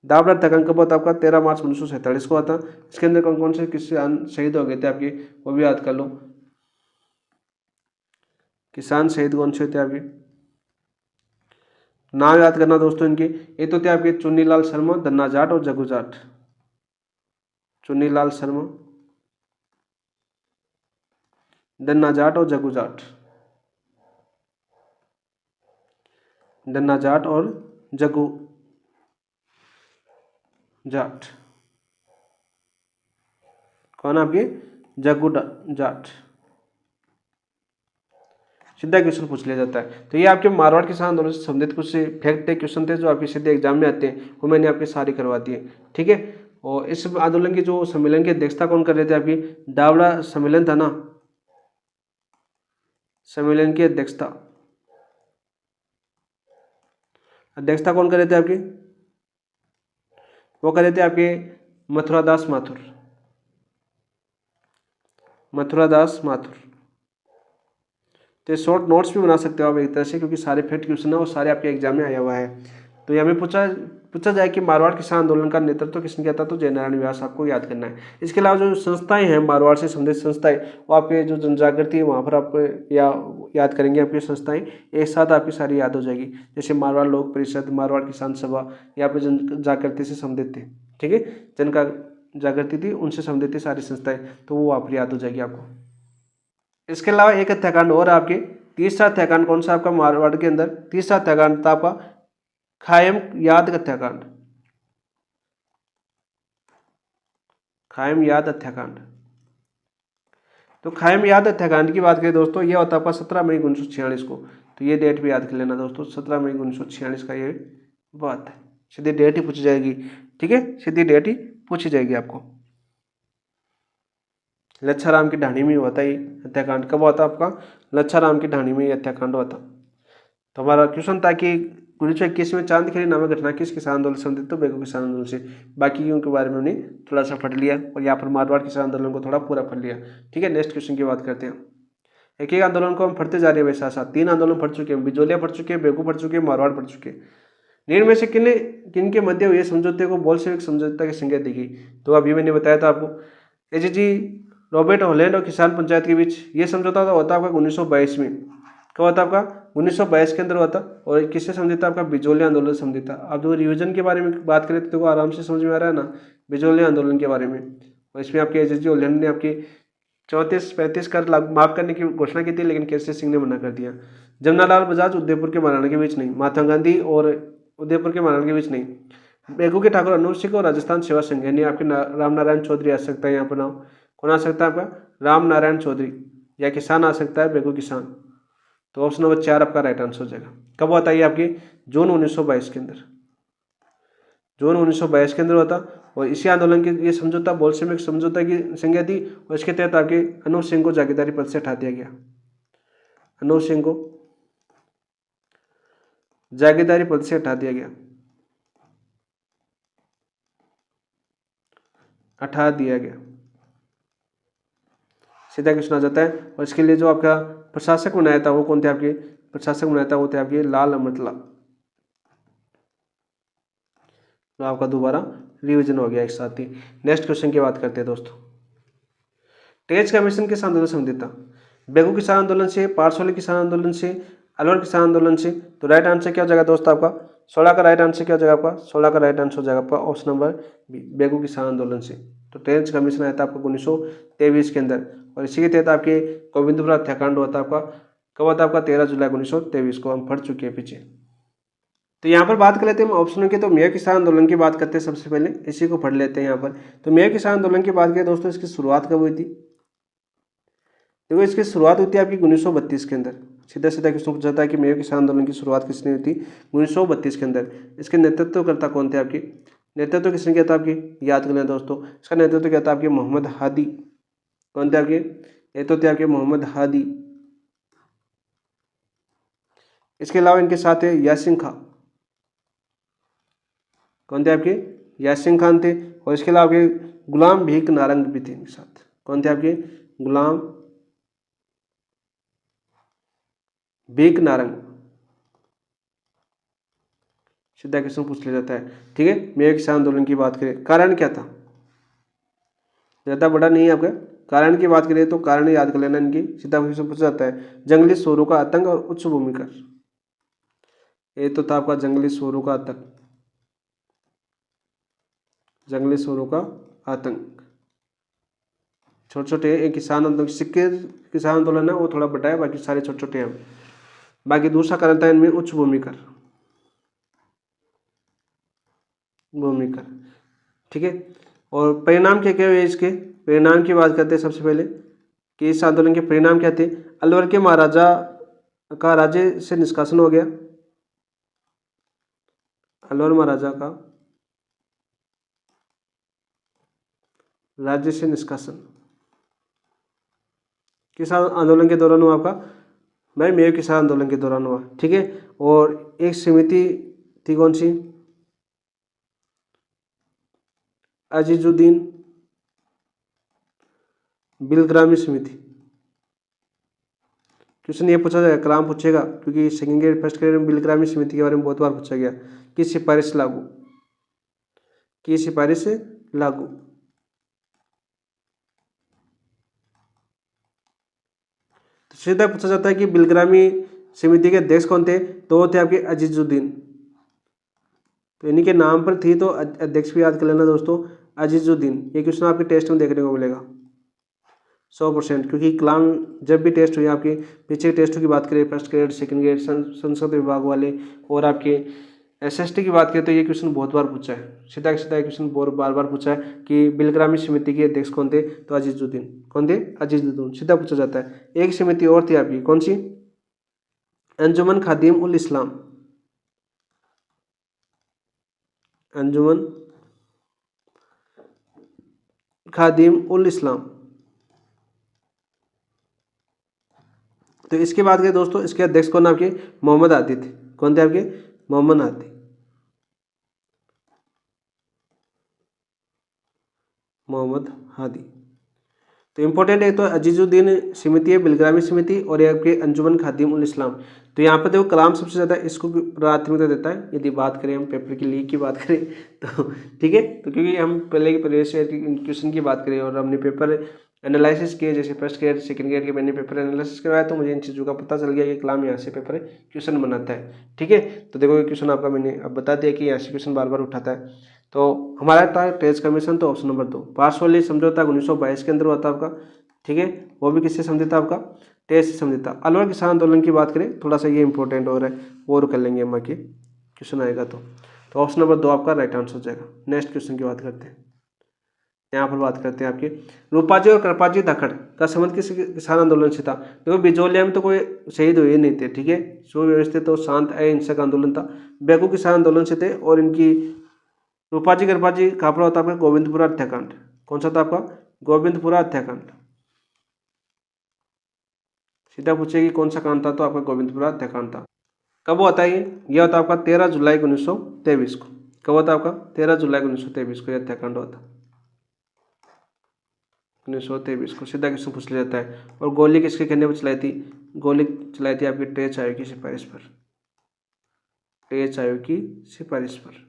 Speaker 1: दाबड़ा हत्याकांड कब होता है आपका? 13 मार्च 1947 को आता। इसके अंदर कौन कौन से किसान शहीद हो गए थे आपके, वो भी याद कर लो। किसान शहीद कौन से थे आपके? नाम याद करना दोस्तों इनके। ये तो थे आपके चुन्नीलाल शर्मा, धन्ना जाट और जगू जाट। चुन्नीलाल शर्मा, धन्ना जाट और जगू जाट। धन्ना जाट और जगू जाट। कौन आपके? जगू जाट। सीधा क्वेश्चन पूछ लिया जाता है। तो ये आपके मारवाड़ किसान आंदोलन से संबंधित कुछ फैक्ट क्वेश्चन थे जो आपके सीधे एग्जाम में आते हैं, वो मैंने आपके सारी करवा दिए। ठीक है, और इस आंदोलन के जो सम्मेलन की अध्यक्षता कौन कर रहे थे आपकी? दावड़ा सम्मेलन था ना, सम्मेलन की अध्यक्षता कौन कर रहे थे आपके? वो कर रहे थे आपके मथुरादास माथुर। मथुरादास माथुर। तो शॉर्ट नोट्स भी बना सकते हो आप एक तरह से, क्योंकि सारे फैक्ट क्वेश्चन है और सारे आपके एग्जाम में आया हुआ है। तो यहाँ में पूछा जाए कि मारवाड़ किसान आंदोलन का नेतृत्व किसने किया था, तो जयनारायण व्यास आपको याद करना है। इसके अलावा जो संस्थाएं हैं मारवाड़ से संबंधित संस्थाएं, वो आपके जो जनजागृति है वहाँ पर आप याद करेंगे। आपकी संस्थाएं एक साथ आपकी सारी याद हो जाएगी, जैसे मारवाड़ लोक परिषद, मारवाड़ किसान सभा, यहाँ पे जन जागृति से संबंधित थे। ठीक है, जन का जागृति थी, उनसे संबंधित थी सारी संस्थाएं, तो वो आप याद हो जाएगी आपको। इसके अलावा एक हत्याकांड और आपके, तीसरा हत्याकांड कौन सा आपका मारवाड़ के अंदर? तीसरा हत्याकांड था आपका खायम याद हत्याकांड। खायम याद हत्याकांड। तो खायम याद हत्याकांड की बात करें दोस्तों, यह होता है आपका 17 मई 1946 को। तो ये डेट भी याद कर लेना दोस्तों, 17 मई 1946 का ये बात है। सीधी डेट ही पूछी जाएगी। ठीक है, सीधी डेट ही पूछी जाएगी आपको। लच्छाराम की ढाणी में हुआ था ये हत्याकांड। कब हुआ था आपका? लच्छाराम की ढाणी में ये हत्याकांड हुआ था। तो हमारा क्वेश्चन था कि 1921 में चांदखेड़ी नामक घटना किस किसान आंदोलन से संबंधित? तो बेगू किसान आंदोलन से। बाकी के बारे में उन्हें थोड़ा सा पढ़ लिया, और यहाँ पर मारवाड़ किसान आंदोलन को थोड़ा पूरा पढ़ लिया। ठीक है, नेक्स्ट क्वेश्चन की बात करते हैं। एक एक आंदोलन को हम पढ़ते जा रहे हैं वैसा साथ। 3 आंदोलन पढ़ चुके हैं, बिजोलिया पढ़ चुके हैं, बेगू पढ़ चुके हैं, मारवाड़ पढ़ चुके हैं। निम्न में से किनके मध्य हुए समझौते को बोल्शेविक समझौता की संज्ञा दी गई? तो अभी मैंने बताया था आपको, एजीजी रॉबर्ट हॉलैंड और किसान पंचायत के बीच ये समझौता होता आपका 1922 में। कब होता आपका? 1922 के अंदर हुआ था। और किससे संबंधित था? आपका बिजोलिया आंदोलन से संबंधित था। अब जो रिवीजन के बारे में बात करें तो देखो आराम से समझ में आ रहा है ना, बिजोलिया आंदोलन के बारे में। और इसमें आपके एजीजी हॉलैंड ने आपकी 34-35 कर माफ करने की घोषणा की थी, लेकिन केसरी सिंह ने मना कर दिया। जमनालाल बजाज उदयपुर के महाराणा के बीच नहीं, महात्मा गांधी और उदयपुर के महाराणा के बीच नहीं, बेगू के ठाकुर अनूप सिंह और राजस्थान सेवा संघ, यानी आपके राम नारायण चौधरी आ सकता है यहाँ पर नाम। कौन आ सकता है आपका? राम नारायण चौधरी, या किसान आ सकता है, बेगू किसान। तो ऑप्शन नंबर 4 आपका राइट आंसर हो जाएगा। कब हुआ था ये? आपकी जून 1922 के अंदर, जून 1922 के अंदर हुआ था। और इसी आंदोलन के ये समझौता बोल्शेविक समझौता की संज्ञा थी, और इसके तहत आपके अनूप सिंह को जागीरदारी पद से हटा दिया गया। अनूप सिंह को जागीरदारी पद से हटा दिया गया, हटा दिया गया। सीधा क्वेश्चन आ जाता है। और इसके लिए जो आपका प्रशासक बनाया था वो कौन थे? आपके प्रशासक बनाया था वो थे आपके लाल अमृतलाल। तो आपका दोबारा रिवीजन हो गया एक साथ ही। नेक्स्ट क्वेश्चन की बात करते हैं दोस्तों। टेज कमीशन किस आंदोलन से संबंधित था? बेगू किसान आंदोलन से, पारसोली किसान आंदोलन से, अलवर किसान आंदोलन से। तो राइट आंसर क्या हो जाएगा दोस्तों आपका? 16 का राइट आंसर क्या हो जाएगा आपका? 16 का राइट आंसर हो जाएगा आपका ऑप्शन नंबर बी, बेगू किसान आंदोलन से। तो टेज कमीशन आया था आपको 1923 के अंदर, और इसी के तहत आपके गोविंदपुरा हत्याकांड हुआ था आपका। कब हुआ था आपका? 13 जुलाई 1923 को। हम पढ़ चुके हैं पीछे। तो यहाँ पर बात कर लेते हैं हम ऑप्शनों की। तो मेय किसान आंदोलन की बात करते हैं सबसे पहले, इसी को पढ़ लेते हैं यहाँ पर। तो मेय किसान आंदोलन की बात करें दोस्तों, इसकी शुरुआत कब हुई थी? देखो इसकी शुरुआत हुई थी आपकी 1932 के अंदर। सीधा सीधा क्वेश्चन पूछा था कि मेय किसान आंदोलन की शुरुआत किसने हुई थी? 1932 के अंदर। इसके नेतृत्वकर्ता कौन थे आपके? नेतृत्व किसने किया था आपकी? याद कर लें दोस्तों, इसका नेतृत्व किया था आपके मोहम्मद हादी। कौन थे आपके? नेतृत्व थे आपके मोहम्मद हादी। इसके अलावा इनके साथ है यासीन खां। कौन थे आपके? यासीन खान थे। और इसके अलावा आपके गुलाम भीख नारंग भी थे इनके साथ। कौन थे आपके? गुलाम भीख नारंग। सीधा क्वेश्चन पूछ लिया जाता है। ठीक है, मेय किसान आंदोलन की बात करें, कारण क्या था? ज्यादा बड़ा नहीं है आपका। कारण की बात करें तो कारण याद कर लेना इनकी। सीधा क्वेश्चन पूछा जाता है, जंगली सूअरों का आतंक और उच्च भूमिकर। ये तो था आपका जंगली सूअरों का आतंक, जंगली सूअरों का आतंक। छोटे छोटे एक किसान आंदोलन, सिक्के किसान आंदोलन है वो थोड़ा बड़ा है, बाकी सारे छोटे छोटे हैं। बाकी दूसरा कारण था इनमें उच्च भूमिकर, भूमिकर। ठीक है, और परिणाम क्या क्या हुए इसके? परिणाम की बात करते हैं सबसे पहले कि इस आंदोलन के परिणाम क्या थे। अलवर के महाराजा का राज्य से निष्कासन हो गया। अलवर महाराजा का राज्य से निष्कासन किस आंदोलन के दौरान हुआ आपका? भाई मेय किसान आंदोलन के दौरान हुआ। ठीक है, और एक समिति थी कौन सी? अजीजुद्दीन बिलग्रामी समिति। क्वेश्चन ये पूछा जाएगा, कलाम पूछेगा, क्योंकि सेकंड ग्रेड फर्स्ट ग्रेड में बिलग्रामी समिति के बारे में बहुत बार पूछा गया। किस सिफारिश लागू? किस सिफारिश से लागू? तो सीधा पूछा जाता है कि बिलग्रामी समिति के अध्यक्ष कौन थे? तो वो थे आपके अजीजुद्दीन। तो इन्हीं के नाम पर थी, तो अध्यक्ष भी याद कर लेना दोस्तों, अजीजुद्दीन। ये क्वेश्चन आपके टेस्ट में देखने को मिलेगा 100%, क्योंकि कलाम जब भी टेस्ट हुई आपके पीछे टेस्टों की बात करें, फर्स्ट ग्रेड सेकंड ग्रेड संसद विभाग वाले और आपके एसएसटी की बात करें, तो ये क्वेश्चन बहुत बार पूछा है। सीधा सीधा क्वेश्चन बहुत बार बार पूछा है कि बिलग्रामी समिति के अध्यक्ष कौन थे? तो अजीजुद्दीन। कौन थे? अजीजुद्दीन। सीधा पूछा जाता है। एक समिति और थी आपकी, कौन सी? अंजुमन खादिम उल इस्लाम। अंजुमन खादिम उल इस्लाम। तो इसके बाद के दोस्तों, इसके अध्यक्ष कौन आपके? मोहम्मद हादी थे। कौन थे आपके? मोहम्मद हादी। मोहम्मद हादी। तो इंपॉर्टेंट है, तो अजीजुद्दीन समिति है, बिलग्रामी समिति, और ये आपके अंजुमन खादिम उल इस्लाम। तो यहाँ पर देखो कलाम सबसे ज़्यादा इसको प्राथमिकता देता है, यदि बात करें हम पेपर की लीक की बात करें तो। ठीक है, तो क्योंकि हम पहले के प्रीवियस ईयर की क्वेश्चन की बात करें और हमने पेपर एनालिसिस किए, जैसे फर्स्ट ग्रेड सेकंड ग्रेड के मैंने पेपर एनालिसिस करवाया, तो मुझे इन चीज़ों का पता चल गया कि कलाम यहाँ से पेपर क्वेश्चन बनाता है। ठीक है, तो देखो ये क्वेश्चन आपका मैंने अब बता दिया कि यहाँ से क्वेश्चन बार बार उठाता है। तो हमारा था टेज कमीशन, तो ऑप्शन नंबर 2 पारसोली समझौता 1922 के अंदर हुआ था आपका। ठीक है, वो भी किससे समझौता आपका? टेज से समझौता। अलवर किसान आंदोलन की बात करें, थोड़ा सा ये इंपॉर्टेंट हो रहा है, वो कर लेंगे हम आगे क्वेश्चन आएगा तो। तो ऑप्शन नंबर 2 आपका राइट आंसर हो जाएगा। नेक्स्ट क्वेश्चन की बात करते हैं। यहाँ पर बात करते हैं आपके रूपाजी और कृपाजी धाकड़ का संबंध किस किसान आंदोलन से था। देखो बिजोलिया में तो कोई शहीद हुए नहीं थे, ठीक है, सुव्यवस्थित और शांत अहिंसक आंदोलन था। बेगू किसान आंदोलन से थे। और इनकी रूपाजी कृपाजी कहाँ पर होता है आपका गोविंदपुरा हत्याकांड। कौन सा था आपका गोविंदपुरा हत्याकांड। सीधा पूछेगी कौन सा कांड था, तो आपका गोविंदपुरा हत्याकांड था। कब होता है ये होता है आपका 13 जुलाई 1923 को। कब होता है आपका 13 जुलाई 1923 को यह हत्याकांड होता है, 1923 को। सीधा क्वेश्चन पूछ लिया जाता है। और गोली किसके कहने पर चलाई थी, गोली चलाई थी आपकी टेच आयोग की सिफारिश पर, टेच आयोग की सिफारिश पर,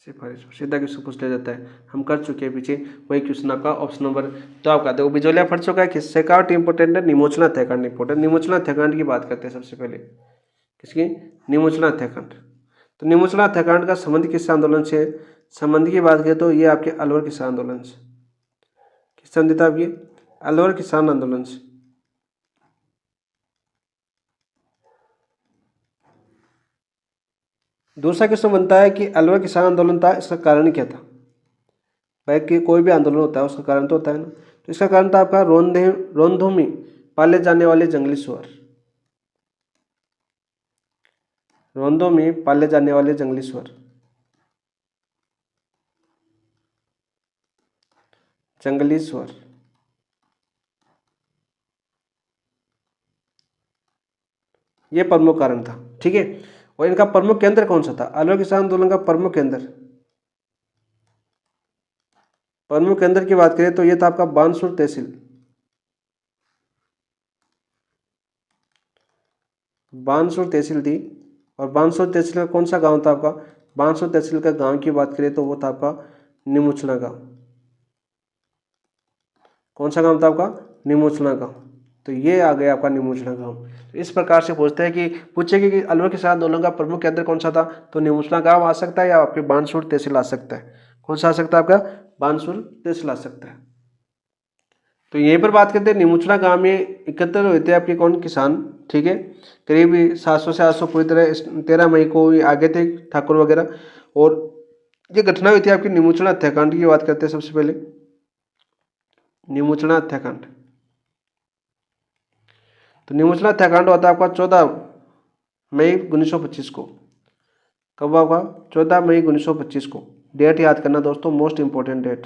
Speaker 1: सीधा क्वेश्चन पूछ लिया जाता है। हम कर चुके हैं पीछे वही क्वेश्चन आपका ऑप्शन नंबर तो आपका देखो बिजोलिया फट चुका है। किससे का इंपॉर्टेंट है, निमोचना हत्याकांड इंपॉर्टेंट। निमोचना हत्याकांड की बात करते हैं सबसे पहले, किसकी, निमोचना हत्याकांड। तो निमोचना हत्याकांड का संबंध किस आंदोलन से, संबंध की बात करें तो ये आपके अलवर किसान आंदोलन से। किस संबंधित है आपकी अलवर किसान आंदोलन से। दूसरा क्वेश्चन बनता है कि अलवर किसान आंदोलन था, इसका कारण क्या था। भाई कि कोई भी आंदोलन होता है उसका कारण तो होता है ना, तो इसका कारण था आपका रोंदो में पाले जाने वाले जंगली सुअर। रोंदो में पाले जाने वाले जंगली सुअर, जंगली सुअर, ये प्रमुख कारण था, ठीक है। और इनका प्रमुख केंद्र कौन सा था, अलवर किसान आंदोलन का प्रमुख केंद्र, प्रमुख केंद्र की बात करें तो ये था आपका बानसूर तहसील, बानसूर तहसील थी। और बानसूर तहसील का कौन सा गांव था आपका, बानसूर तहसील का गांव की बात करें तो वो था आपका निमुचना गांव। कौन सा गांव था आपका निमुचना गांव। तो ये आ गया आपका निमुचना गांव। तो इस प्रकार से पूछते हैं कि पूछेगी कि अलवर किसान आंदोलन का प्रमुख केंद्र कौन सा था, तो निमुचना गांव आ सकता है या आपके बानसूर तहसील आ सकता है। कौन सा आ सकता है आपका बानसूर तहसील आ सकता है। तो यहीं पर बात करते हैं निमुचना गांव में एकत्र हुए थे आपके कौन किसान, ठीक है। करीब 700 से 800 पूरी तरह 13 मई को आगे थे ठाकुर वगैरह। और ये घटना हुई थी आपकी निमुचना हत्याकांड की बात करते हैं सबसे पहले, निमुचना हत्याकांड। तो निमुचना हत्याकांड होता है आपका 14 मई 1925 को। कब होगा 14 मई 1925 को। डेट याद करना दोस्तों, मोस्ट इंपॉर्टेंट डेट।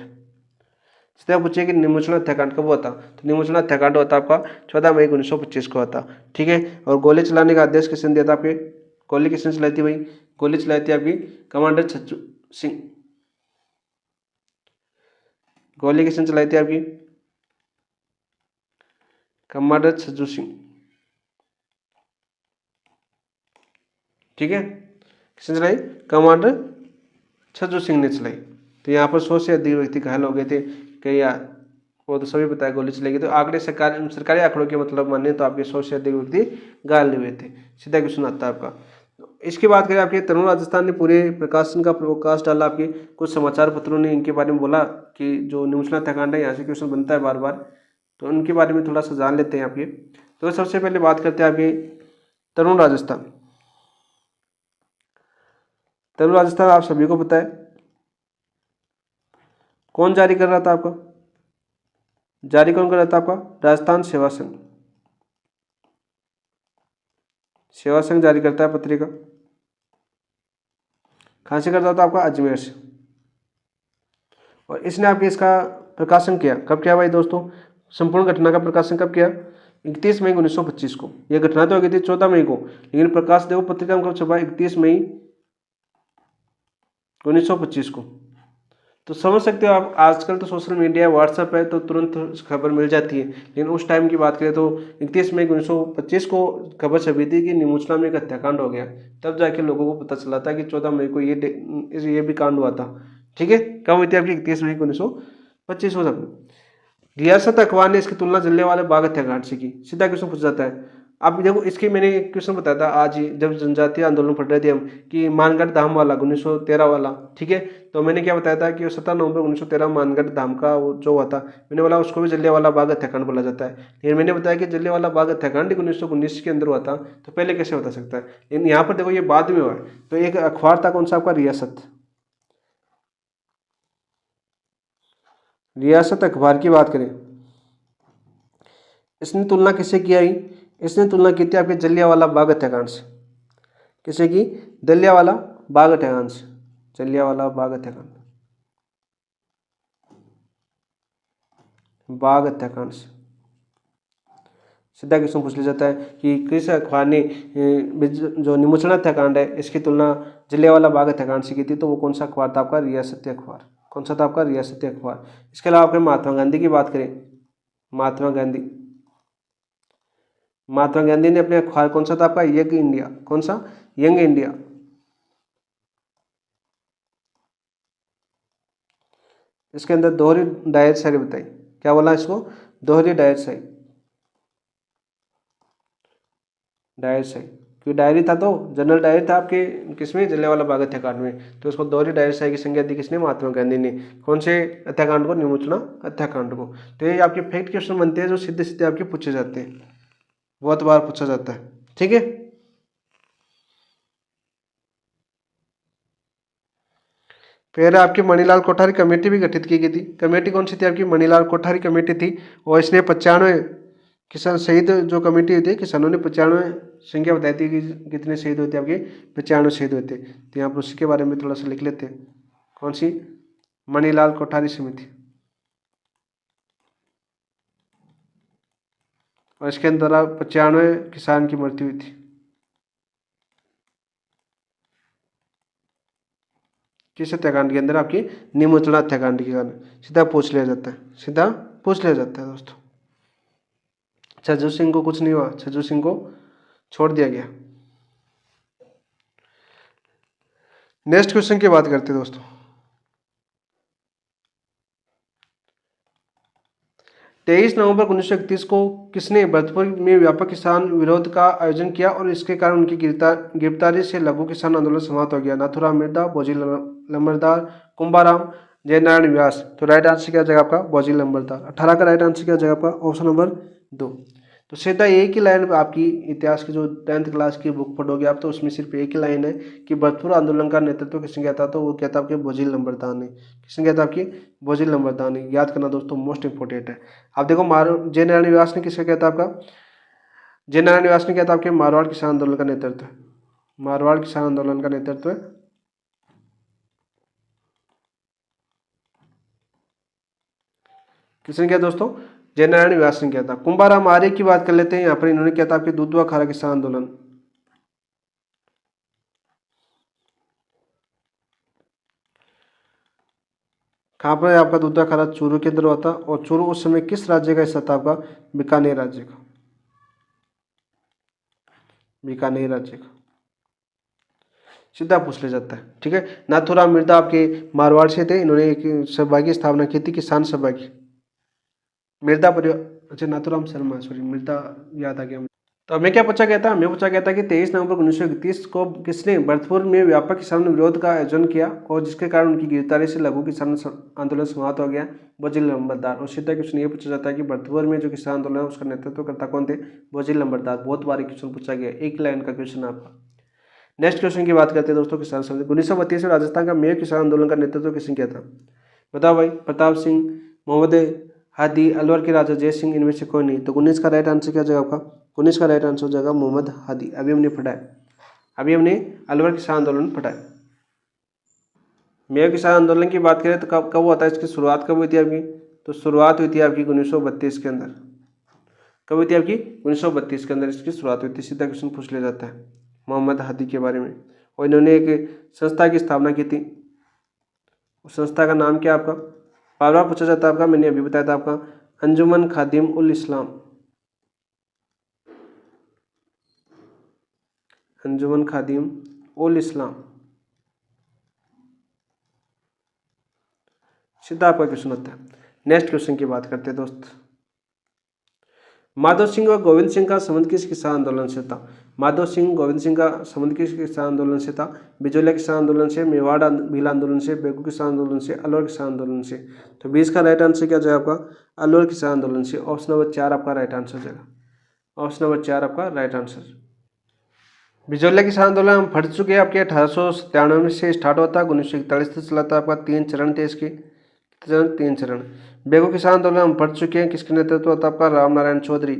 Speaker 1: सीधा पूछिए कि निमुचना हत्याकांड कब हुआ था, तो निमुचना हत्याकांड होता आपका 14 मई 1925 को होता, ठीक है। और गोली चलाने का आदेश किसने दिया था आपके, गोली किसने चलाई थी भाई, गोली चलाई थी आपकी कमांडर छज्जू सिंह। गोली किसने चलाई थी आपकी कमांडर छज्जू सिंह, ठीक है। किसने चलाई, कमांडर छज्जू सिंह ने चलाई। तो यहाँ पर 100 से अधिक व्यक्ति घायल हो गए थे, कई वो तो सभी बताया गोली चलेगी। तो आंकड़े सरकारी आंकड़ों के मतलब माने तो आपके 100 से अधिक व्यक्ति घायल हुए थे। सीधा क्वेश्चन आता है आपका। इसकी बात करें आपके तरुण राजस्थान ने पूरे प्रकाशन का प्रकाश डाला। आपके कुछ समाचार पत्रों ने इनके बारे में बोला कि जो निमुचना हत्याकांड है यहाँ से क्वेश्चन बनता है बार बार, तो उनके बारे में थोड़ा सा जान लेते हैं आपके। तो सबसे पहले बात करते हैं आपके तरुण राजस्थान। तरुण राजस्थान आप सभी को पता है कौन जारी कर रहा था आपका, जारी कौन कर रहा था आपका राजस्थान सेवा संघ, सेवा संघ जारी करता है पत्रिका। कहाँ से करता था आपका अजमेर से। और इसने आपके इसका प्रकाशन किया कब किया भाई दोस्तों, संपूर्ण घटना का प्रकाशन कब किया 31 मई 1925 को। यह घटना तो हो गई थी 14 मई को, लेकिन प्रकाश देव पत्रिका में कब छपा 31 मई 1925 को। तो समझ सकते हो आप, आजकल तो सोशल मीडिया व्हाट्सएप है तो तुरंत खबर मिल जाती है, लेकिन उस टाइम की बात करें तो 31 मई 1925 को खबर छपी थी कि निमुचना में एक हत्याकांड हो गया। तब जाके लोगों को पता चला था कि 14 मई को ये भी कांड हुआ था, ठीक है। कब हुई थी आपकी 31 मई 1925 को। रियासत अखबार ने इसकी तुलना जलियांवाला बाग हत्याकांड से की। सीधा क्वेश्चन पूछ जाता है आप देखो इसकी मैंने एक क्वेश्चन बताया था आज ही, जब जनजातीय आंदोलन पढ़ रहे थे हम, कि मानगढ़ धाम वाला 1913 वाला, ठीक है। तो मैंने क्या बताया था कि 17 नवंबर 1913 मानगढ़ धाम का वो जो हुआ था, मैंने बोला उसको भी जलियांवाला बाग हत्याकांड बोला जाता है। लेकिन मैंने बताया कि जलियांवाला बाग हत्याकांड 1919 के अंदर हुआ था, तो पहले कैसे बता सकता है। लेकिन यहाँ पर देखो ये बाद में हुआ है। तो एक अखबार था कौन सा आपका, रियासत। रियासत अखबार की बात करें, इसने तुलना किससे की आई, इसने तुलना की थी आपके जलियांवाला बाग हत्याकांड से। किसे की, जलियांवाला बाग हत्याकांड से, जलियांवाला बाग हत्याकांड, बाग हत्याकांड से सीधा क्वेश्चन पूछ लिया जाता है कि किस अखबार ने जो निमोचना हत्याकांड है इसकी तुलना जलियांवाला बाग हत्याकांड से की थी, तो वो कौन सा अखबार था आपका, रियासती अखबार। कौन सा था आपका, रियासती अखबार। इसके अलावा आपके महात्मा गांधी की बात करें, महात्मा गांधी, महात्मा गांधी ने अपने अखबार कौन सा था आपका, यंग इंडिया। कौन सा, यंग इंडिया। इसके अंदर दोहरी डायर शायरी बताई, क्या बोला इसको, दोहरी डायर शायरी, डायर शायरी, क्योंकि डायरी था तो जनरल डायरी था आपके किसमें, जलियांवाला बाग हत्याकांड में, तो उसको दोहरी डायर शायरी की संज्ञा दी किसने, महात्मा गांधी ने। कौन से हत्याकांड को, निमोचना हत्याकांड को। तो ये आपके फैक्ट क्वेश्चन बनते हैं जो सीधे सीधे आपके पूछे जाते हैं, बहुत बार पूछा जाता है, ठीक है। फिर आपकी मणिलाल कोठारी कमेटी भी गठित की गई थी। कमेटी कौन सी थी आपकी, मणिलाल कोठारी कमेटी थी। और इसने 95 किसान शहीद जो कमेटी हुई थी, किसानों ने 95 संख्या बताई थी कि कितने शहीद हुए थे आपके, 95 शहीद हुए थे। तो यहाँ पर उसी के बारे में थोड़ा सा लिख लेते हैं। कौन सी, मणिलाल कोठारी समिति। और इसके अंदर 95 किसान की मृत्यु हुई थी। किस हत्याकांड के अंदर, आपकी निमोचना हत्याकांड के कारण। सीधा पूछ लिया जाता है, सीधा पूछ लिया जाता है दोस्तों। छज्जू सिंह को कुछ नहीं हुआ, छज्जू सिंह को छोड़ दिया गया। नेक्स्ट क्वेश्चन की बात करते हैं दोस्तों। 23 नवंबर 1931 को किसने भरतपुर में व्यापक किसान विरोध का आयोजन किया और इसके कारण उनकी गिरफ्तारी से लघु किसान आंदोलन समाप्त हो गया। नाथूराम मिर्दा, बोजी लंबरदार, कुंभाराम, जयनारायण व्यास। तो राइट आंसर क्या जाएगा आपका, बोजी लंबरदार। 18 का राइट आंसर क्या जाएगा आपका, ऑप्शन नंबर 2। तो सीधा एक ही लाइन आपकी इतिहास की जो 10th क्लास की बुक पढ़ोगे आप, तो उसमें सिर्फ एक ही लाइन है कि भरतपुर आंदोलन का नेतृत्व किसने किया था, तो वो क्या था आपके, बोजी लंबरदार ने। किसने किया था आपकी, बोजी लंबरदार ने। याद करना दोस्तों, मोस्ट इंपॉर्टेंट है। आप देखो जय नारायण व्यास ने किसका किया था आपका, जय नारायण व्यास ने किया था आपके मारवाड़ किसान आंदोलन का नेतृत्व, मारवाड़ किसान आंदोलन का नेतृत्व किसने किया दोस्तों, जय नारायण व्यास ने किया था। कुंभाराम आर्य की बात कर लेते हैं, यहाँ पर इन्होंने किया था आपके दुधवा खारा किसान आंदोलन। कहाँ पर है आपका दुधवा खारा, चूरू के अंदर हुआ था। और चूरू उस समय किस राज्य का हिस्सा था आपका, बीकानेर राज्य का, बीकानेर राज्य का। सीधा पूछ लिया जाता है, ठीक है। नाथूराम मिर्दा आपके मारवाड़ से थे, इन्होंने एक सभा की स्थापना की थी, किसान सभा की। मिर्दा परिवार, अच्छा नाथूराम शर्मा, सॉरी मिर्दा याद आ गया। तो हमें क्या पूछा गया था, हमें पूछा गया था कि 23 नवंबर 1931 को किसने भरतपुर में व्यापक किसान विरोध का आयोजन किया और जिसके कारण उनकी गिरफ्तारी से लघु किसान आंदोलन समाप्त हो गया, बोजिल लंबरदार। और सीधा क्वेश्चन ये पूछा जाता है कि भरतपुर में जो किसान आंदोलन है उसका नेतृत्व करता कौन थे, बोजिल लंबरदार। बहुत बार क्वेश्चन पूछा गया, एक लाइन का क्वेश्चन आपका। नेक्स्ट क्वेश्चन की बात करते हैं दोस्तों, किसान संघर्ष 1932 में राजस्थान का मेयर किसान आंदोलन का नेतृत्व किसने किया था, बताओ भाई। प्रताप सिंह, मोहम्मद हादी, अलवर के राजा जय सिंह, इनमें से कोई नहीं। तो 19 का राइट आंसर क्या जाएगा आपका, 19 का राइट आंसर हो जाएगा मोहम्मद हादी। अभी हमने पढ़ा है, अभी हमने अलवर किसान आंदोलन पढ़ा है। मेयर किसान आंदोलन की बात करें तो कब कब हुआ था, इसकी शुरुआत कब हुई थी आपकी, तो शुरुआत हुई थी आपकी 1932 के अंदर। कब हुई थी आपकी, 1932 के अंदर इसकी शुरुआत हुई थी। सीधा क्वेश्चन पूछ लिया जाता है मोहम्मद हादी के बारे में। और इन्होंने एक संस्था की स्थापना की थी, उस संस्था का नाम क्या आपका, बार बार पूछा जाता है आपका, मैंने अभी बताया था आपका, अंजुमन खादिम उल इस्लाम, अंजुमन खादिम उल इस्लाम। सीधा आपका क्वेश्चन आता है। नेक्स्ट क्वेश्चन की बात करते हैं दोस्त। माधव सिंह और गोविंद सिंह का संबंध किस किसान आंदोलन से था? माधव सिंह गोविंद सिंह का संबंध किस किसान आंदोलन से था? बिजोलिया किसान आंदोलन से, मेवाड़ भील आंदोलन से, बेगू किसान आंदोलन से, अलवर किसान आंदोलन से। तो 20 का राइट आंसर क्या जाएगा आपका? अलवर किसान आंदोलन से। ऑप्शन नंबर 4 आपका राइट आंसर जाएगा। ऑप्शन नंबर 4 आपका राइट आंसर। बिजोलिया किसान आंदोलन हम फट चुके हैं आपके 1897 में से स्टार्ट होता है, 1941 तक चला था आपका। 3 चरण थे इसके, 3 चरण। बेगू किसान आंदोलन हम पढ़ चुके हैं, किसके नेतृत्व होता आपका? राम नारायण चौधरी।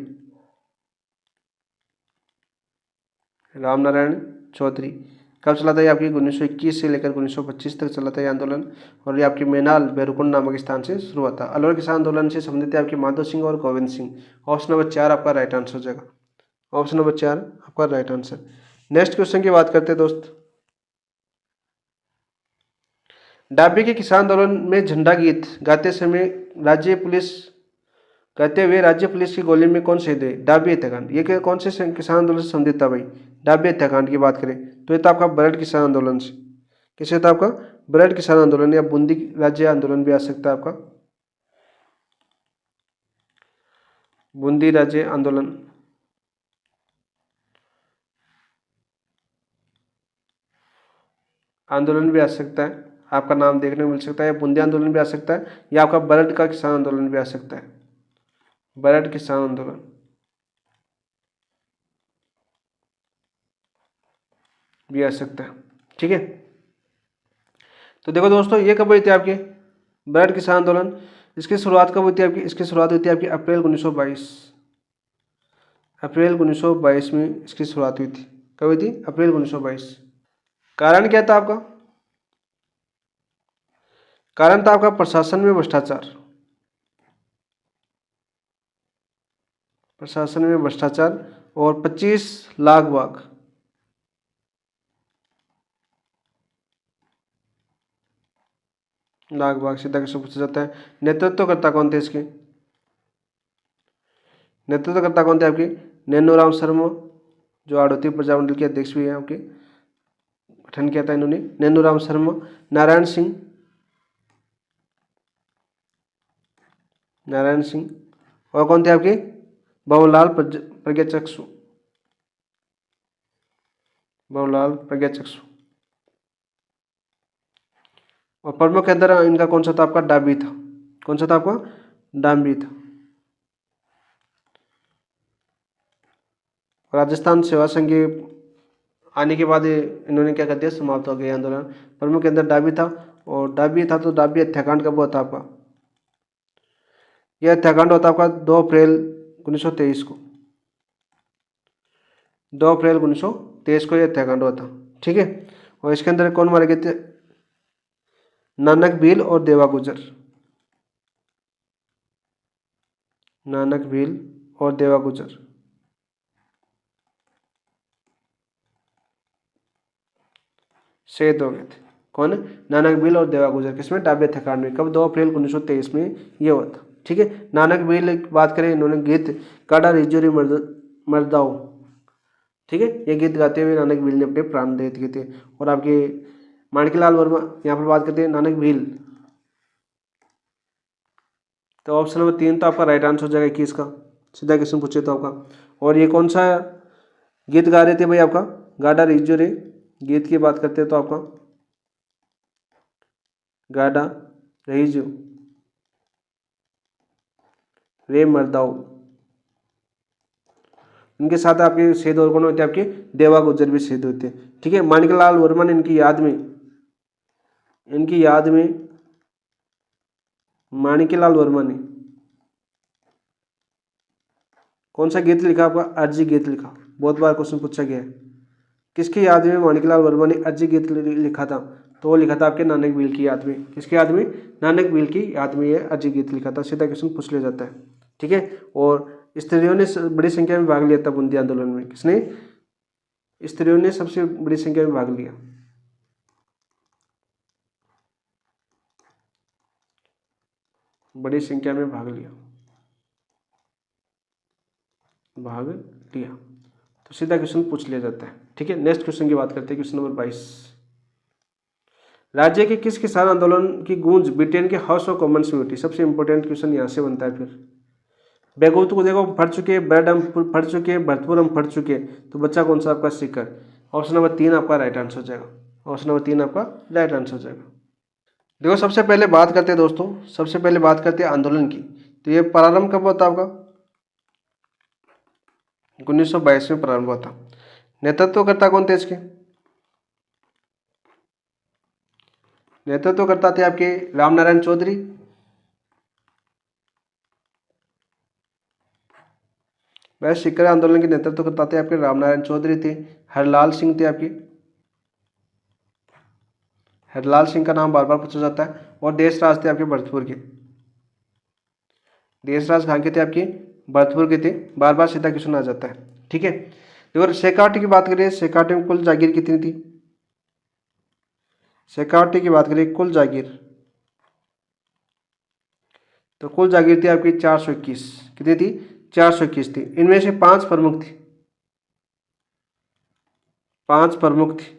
Speaker 1: राम नारायण चौधरी। कब चला था ये आपकी? 1921 से लेकर 1925 तक चला था ये आंदोलन। और ये आपकी मेनाल बैरुकुंड नामक स्थान से शुरू हुआ था। अलवर किसान आंदोलन से संबंधित है आपके माधव सिंह और गोविंद सिंह। ऑप्शन नंबर 4 आपका राइट आंसर हो जाएगा। ऑप्शन नंबर 4 आपका राइट आंसर। नेक्स्ट क्वेश्चन की बात करते हैं दोस्त। डाबे के किसान आंदोलन में झंडा गीत गाते हुए राज्य पुलिस की गोली में कौन शहीद हुए? डाबे हत्याकांड। ये कौन से किसान आंदोलन से संबंधित था भाई? डाबे हत्याकांड की बात करें तो ये था आपका बरड किसान आंदोलन से। किसे था आपका? बरड किसान आंदोलन, या बूंदी राज्य आंदोलन भी आ सकता है आपका, बूंदी राज्य आंदोलन। आंदोलन भी आ सकता है, आपका नाम देखने को मिल सकता है। बूंदी आंदोलन भी आ सकता है, या आपका बरड का किसान आंदोलन भी आ सकता है, बरड किसान आंदोलन भी आ सकता है। ठीक है, तो देखो दोस्तों, ये कब हुई थी आपके? बरड किसान आंदोलन। इसकी शुरुआत कब हुई थी आपकी? इसकी शुरुआत हुई थी आपकी अप्रैल 1922। अप्रैल 1922 में इसकी शुरुआत हुई थी। कब हुई थी? अप्रैल 1922। कारण क्या था आपका? कारण था आपका प्रशासन में भ्रष्टाचार। प्रशासन में भ्रष्टाचार और 25 लाख बाघ। लाख बाघ सीधा क्वेश्चन पूछा जाता है। नेतृत्वकर्ता कौन थे इसके? नेतृत्वकर्ता कौन थे आपके? नैनूराम शर्मा, जो आड़ोती प्रजामंडल के अध्यक्ष भी हैं आपके। गठन किया था इन्होंने, नैनूराम शर्मा। नारायण सिंह, नारायण सिंह। और कौन थे आपके? भवनलाल प्रज्ञाचक्षु, भवनलाल प्रज्ञाचक्षु। और प्रमुख केंद्र इनका कौन सा था आपका? डाबी था। कौन सा था आपका? डाबी था। राजस्थान सेवा संघ के आने के बाद इन्होंने क्या कर दिया? समाप्त हो गया आंदोलन। प्रमुख केंद्र डाबी था, और डाबी था तो डाबी हत्याकांड कब हुआ था आपका? यह हत्याकांड होता आपका 2 अप्रैल 1923 को। 2 अप्रैल 1923 को यह हत्याकांड हुआ था। ठीक है, और इसके अंदर कौन मारे गए थे? नानक भील और देवा गुजर। नानक भील और देवा गुजर शहीद हो गए थे। कौन? नानक भील और देवा गुजर। किसमें? डाबे हत्याकांड में। कब? 2 अप्रैल 1923 में ये हुआ था। ठीक है, नानक भील की बात करें, इन्होंने गीत काड़ा रिजोरी मर्दाओ, ठीक है, ये गीत गाते हुए नानक भील ने अपने प्राण दे दिए थे। और आपके माणिकलाल वर्मा यहाँ पर बात करते हैं नानक भील। तो ऑप्शन नंबर 3 तो आपका राइट आंसर हो जाएगा 21 का। सीधा क्वेश्चन पूछे तो आपका। और ये कौन सा गीत गा रहे थे भाई? आपका गाड़ा रिजोरी गीत की बात करते हैं तो आपका गाड़ा रहीजो रे मर्दाओ। इनके साथ आपके शहीद और कौन होते हैं? आपके देवा गुजर भी शहीद होते हैं। ठीक है, माणिकलाल वर्मा ने इनकी याद में माणिकलाल वर्मा ने कौन सा गीत लिखा? आपका अर्जी गीत लिखा। बहुत बार क्वेश्चन पूछा गया है, किसकी याद में माणिकलाल वर्मा ने अर्जी गीत लिखा था? तो वो लिखा था आपके नानक भील की याद में। किसकी याद में? नानक भील की याद में ये अर्जी गीत लिखा था। सीधा क्वेश्चन पूछ लिया जाता है। ठीक है, और स्त्रियों ने बड़ी संख्या में भाग लिया था बूंदी आंदोलन में। किसने? स्त्रियों ने सबसे बड़ी संख्या में भाग लिया। बड़ी संख्या में भाग लिया। तो सीधा क्वेश्चन पूछ लिया जाता है। ठीक है, नेक्स्ट क्वेश्चन की बात करते हैं। Question number 22। राज्य के किस किसान आंदोलन की गूंज ब्रिटेन के हाउस ऑफ कॉमन्स में उठी? सबसे इंपॉर्टेंट क्वेश्चन यहाँ से बनता है। फिर बेगूत को देखो पढ़ चुके, ब्रेड हम पढ़ चुके, भरतपुर हम पढ़ चुके, तो बच्चा कौन सा आपका सीकर। ऑप्शन नंबर 3 आपका राइट आंसर हो जाएगा। ऑप्शन नंबर 3 आपका राइट आंसर हो जाएगा। देखो सबसे पहले बात करते हैं दोस्तों, सबसे पहले बात करते हैं आंदोलन की। तो ये प्रारंभ कब होता आपका, 1922 में प्रारंभ हुआ था। नेतृत्वकर्ता कौन थे इसके, नेतृत्वकर्ता थे आपके रामनारायण चौधरी, वह सीकर आंदोलन के नेतृत्वकर्ता थे आपके रामनारायण चौधरी थे। हरलाल सिंह थे आपके, हरलाल सिंह का नाम बार बार पूछा जाता है। और देशराज थे आपके भरतपुर के, देशराज कहाँ के थे आपके, भरतपुर के थे, बार बार सीधा क्वेश्चन आ जाता है। ठीक है, अगर शेखावटी की बात करें, शेखावटी में कुल जागीर कितनी थी, शेखावटी की बात करें कुल जागीर, तो कुल जागीर थी आपकी 421। कितनी थी, 421 थी। इनमें से 5 प्रमुख थी, 5 प्रमुख थी,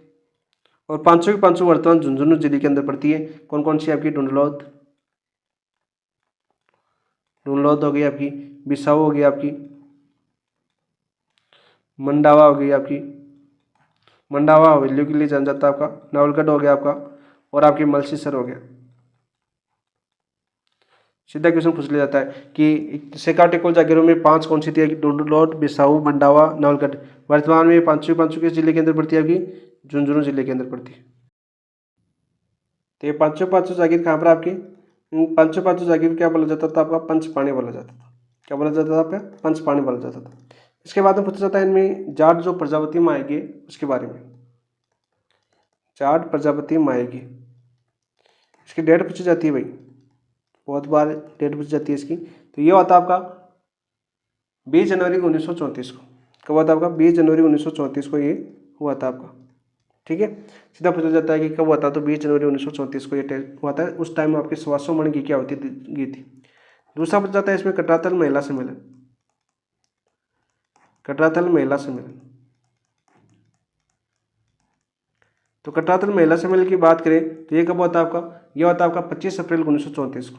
Speaker 1: और पांचों की पांचों वर्तमान झुंझुनू जिले के अंदर पड़ती है। कौन कौन सी आपकी, ढूंढलौद, ढूंढलौद हो गई आपकी, बिसाऊ हो गई आपकी, मंडावा हो गई आपकी, मंडावा हवेली के लिए जाना जाता है आपका, नवलगढ़ हो गया आपका, और आपकी मलसीसर हो गया। सीधा क्वेश्चन पूछ लिया जाता है कि शेखावटी कुल जागीरों में 5 कौन सी थी, ढूंढलौद, बिसाऊ, मंडावा, नवलगढ़। वर्तमान में पांचों पांचों किस जिले के अंदर पड़ती है आपकी, झुंझुनू जिले के अंदर पड़ती है। तो ये पांचों पांचों जागीर कहाँ पर आपकी, पांचों पांचों जागीर क्या बोला जाता था आपका, पंचपाणी बोला जाता था। क्या बोला जाता था आपका, पंचपाणी बोला जाता था। इसके बाद में पूछा जाता है इनमें जाट जो प्रजापति में आएगी उसके बारे में, जाट प्रजापति में आएगी, इसकी डेट पूछी जाती है भाई, बहुत बार डेट पूछी जाती है इसकी। तो ये होता है आपका 20 जनवरी 1934 को। कब हुआ था आपका, 20 जनवरी 1934 को ये हुआ था आपका। ठीक है, सीधा पूछा जाता है कि कब हुआ था, तो 20 जनवरी 1934 को ये हुआ था। उस टाइम आपकी सवासो मणि की क्या होती थी। दूसरा पूछा जाता है इसमें कटरातल महिला सम्मेलन, कटरातल महिला सम्मेलन। तो कटरातल महिला सम्मेलन की बात करें तो ये कब होता है आपका, ये होता है आपका 25 अप्रैल 1934 को,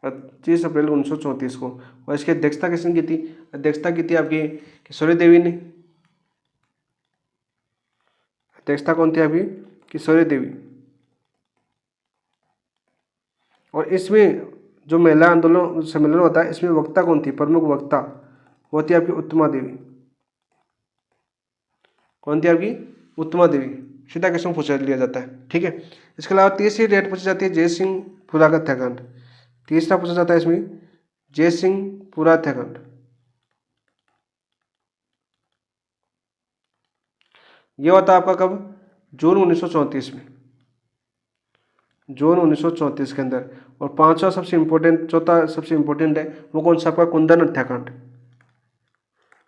Speaker 1: 25 अप्रैल 1934 को। और इसकी अध्यक्षता किसने की थी, अध्यक्षता की थी आपकी किशोरी देवी ने। अध्यक्षता कौन थी आपकी, किशोरी देवी। और इसमें जो महिला आंदोलन सम्मेलन होता है इसमें वक्ता कौन थी, प्रमुख वक्ता वो थी आपकी उत्तमा देवी। कौन थी आपकी, उत्तमा देवी। सीधा क्वेश्चन पूछा लिया जाता है। ठीक है, इसके अलावा तीसरी डेट पूछी जाती है जय सिंह पुरा का हत्याकांड। तीसरा पूछा जाता है इसमें जय सिंह पुरा हत्याकांड। ये होता है आपका कब, जून 1934 में, जून 1934 के अंदर। और पांचवा सबसे इम्पोर्टेंट, चौथा सबसे इम्पोर्टेंट है वो कौन सा आपका, कुंदन हत्याकांड।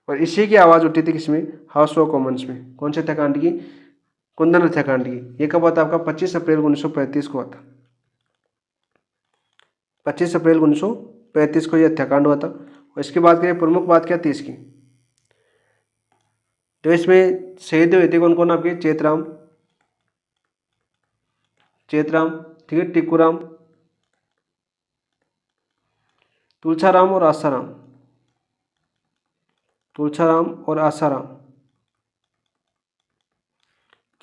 Speaker 1: और इसी की आवाज़ उठी थी किसमें, हाउस ऑफ कॉमन्स में। कौन से हत्याकांड की, कुंदन हत्याकांड की। ये कब हुआ था आपका, 25 अप्रैल 1935 को हुआ था। 25 अप्रैल 1935 को यह हत्याकांड हुआ था। और इसकी बात करें, प्रमुख बात क्या थी इसकी, तो इसमें शहीद हुए थे कौन कौन आपके, चेतराम, चेतराम, ठीक है, टिक्कूराम, तुलछाराम और आसाराम, तुलछाराम और आसाराम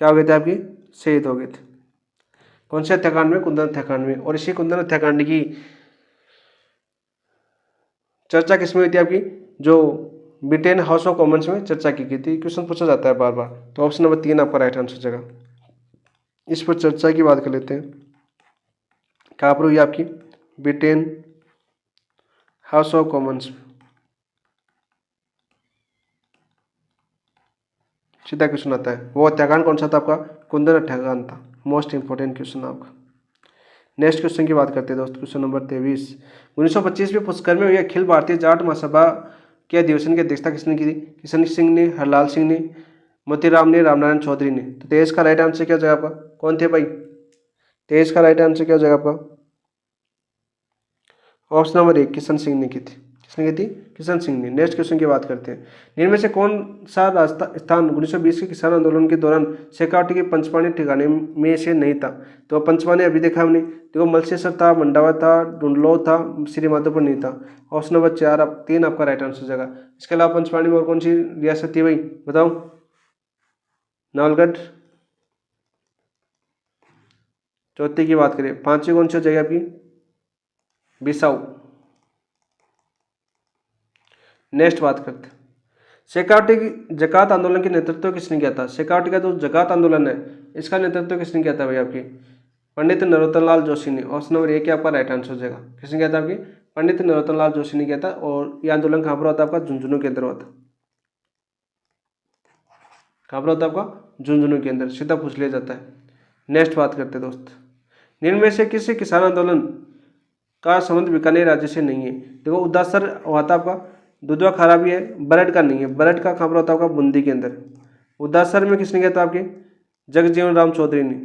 Speaker 1: क्या हो गए थे आपके, शहीद हो गए थे। कौन से हत्याकांड में, कुंदन हत्याकांड में। और इसी कुंदन हत्याकांड की चर्चा किसमें हुई थी आपकी, जो ब्रिटेन हाउस ऑफ कॉमन्स में चर्चा की गई थी। क्वेश्चन पूछा जाता है बार बार। तो ऑप्शन नंबर 3 आपका राइट आंसर हो जाएगा। इस पर चर्चा की बात कर लेते हैं, कहाँ पर हुई आपकी, ब्रिटेन हाउस ऑफ कॉमन्स में। सीधा क्वेश्चन आता है, वो हत्याकांड कौन सा था आपका, कुंदन हत्याकांड था। मोस्ट इंपोर्टेंट क्वेश्चन आपका। नेक्स्ट क्वेश्चन की बात करते हैं दोस्तों, क्वेश्चन नंबर 23। 1925 में पुष्कर में हुई अखिल भारतीय जाट महासभा के अधिवेशन की अध्यक्षता किसने की थी, किशन सिंह ने, हरलाल सिंह ने, मोतीराम ने, रामनारायण चौधरी ने। तो 23 का राइट आंसर क्या हो जाएगा आपका, कौन थे भाई, 23 का राइट आंसर क्या हो जाएगा आपका, ऑप्शन नंबर 1 किशन सिंह ने की थी। किसने की थी? किशन सिंह ने। नेक्स्ट क्वेश्चन की बात करते हैं, इनमें से कौन सा स्थान 1920 के किसान आंदोलन के दौरान शेखावटी के पंचपानी ठिकाने में से नहीं था? तो पंचपानी अभी देखा हमने, देखो मलसेसर था, मंडावा था, ढूंढलो था, श्री माधोपुर नहीं था। ऑप्शन नंबर 4 3 आपका राइट आंसर हो जाएगा। इसके अलावा पंचपानी में और कौन सी रियासत थी भाई, बताओ? नावलगढ़। चौथी की बात करें, पांचवी कौन सी हो जाएगी आपकी? बिसाऊ। नेक्स्ट बात करते हैं, शेखावटी की जकात आंदोलन के नेतृत्व किसने किया था? शेखावटी का जो जकात आंदोलन है इसका नेतृत्व किसने किया था भाई आपकी? पंडित नरोत्तम लाल जोशी ने। ऑप्शन नंबर 1 आपका राइट आंसर हो जाएगा। किसने किया था आपकी? पंडित नरोत्तम लाल जोशी ने किया था। और ये आंदोलन कहाँ पर होता है आपका? झुंझुनू के अंदर होता है। कहाँ पर होता है आपका? झुंझुनू के अंदर, सीधा पूछ लिया जाता है। नेक्स्ट बात करते हैं दोस्त, निम्न में से किसी किसान आंदोलन का संबंध बीकानेर राज्य से नहीं है? देखो उदासर हुआ था आपका, दुधवा खारा भी है, बरड का नहीं है। बरड का खबर होता है आपका बूंदी के अंदर। उदासर में किसने किया था आपके? जगजीवन राम चौधरी ने।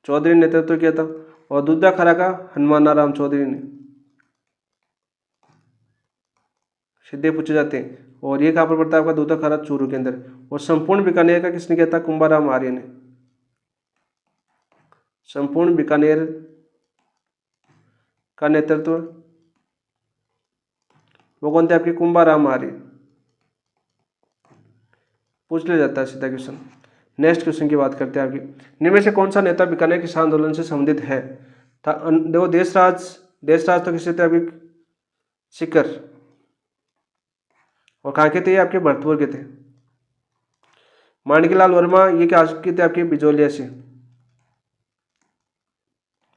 Speaker 1: चौधरी ने नेतृत्व किया था। और दुधवा खारा का हनुमान राम चौधरी ने। सीधे पूछे जाते हैं। और ये कहाँ पर पड़ता है आपका? दुधवा खारा चूरू के अंदर। और संपूर्ण बीकानेर का किसने किया था? कुंभाराम आर्य ने। संपूर्ण बीकानेर का नेतृत्व वो कौन थे आपके? कुंभाराम आर्य। पूछ लिया जाता है सीधा क्वेश्चन। नेक्स्ट क्वेश्चन की बात करते हैं आपकी, इनमें से कौन सा नेता बीकानेर किसान आंदोलन से संबंधित है? देखो देशराज तो किससे थे आपके? सिकर। और कहाँ के थे? आपके भरतपुर के थे। माणिकलाल वर्मा ये क्या के थे आपके? बिजोलिया से।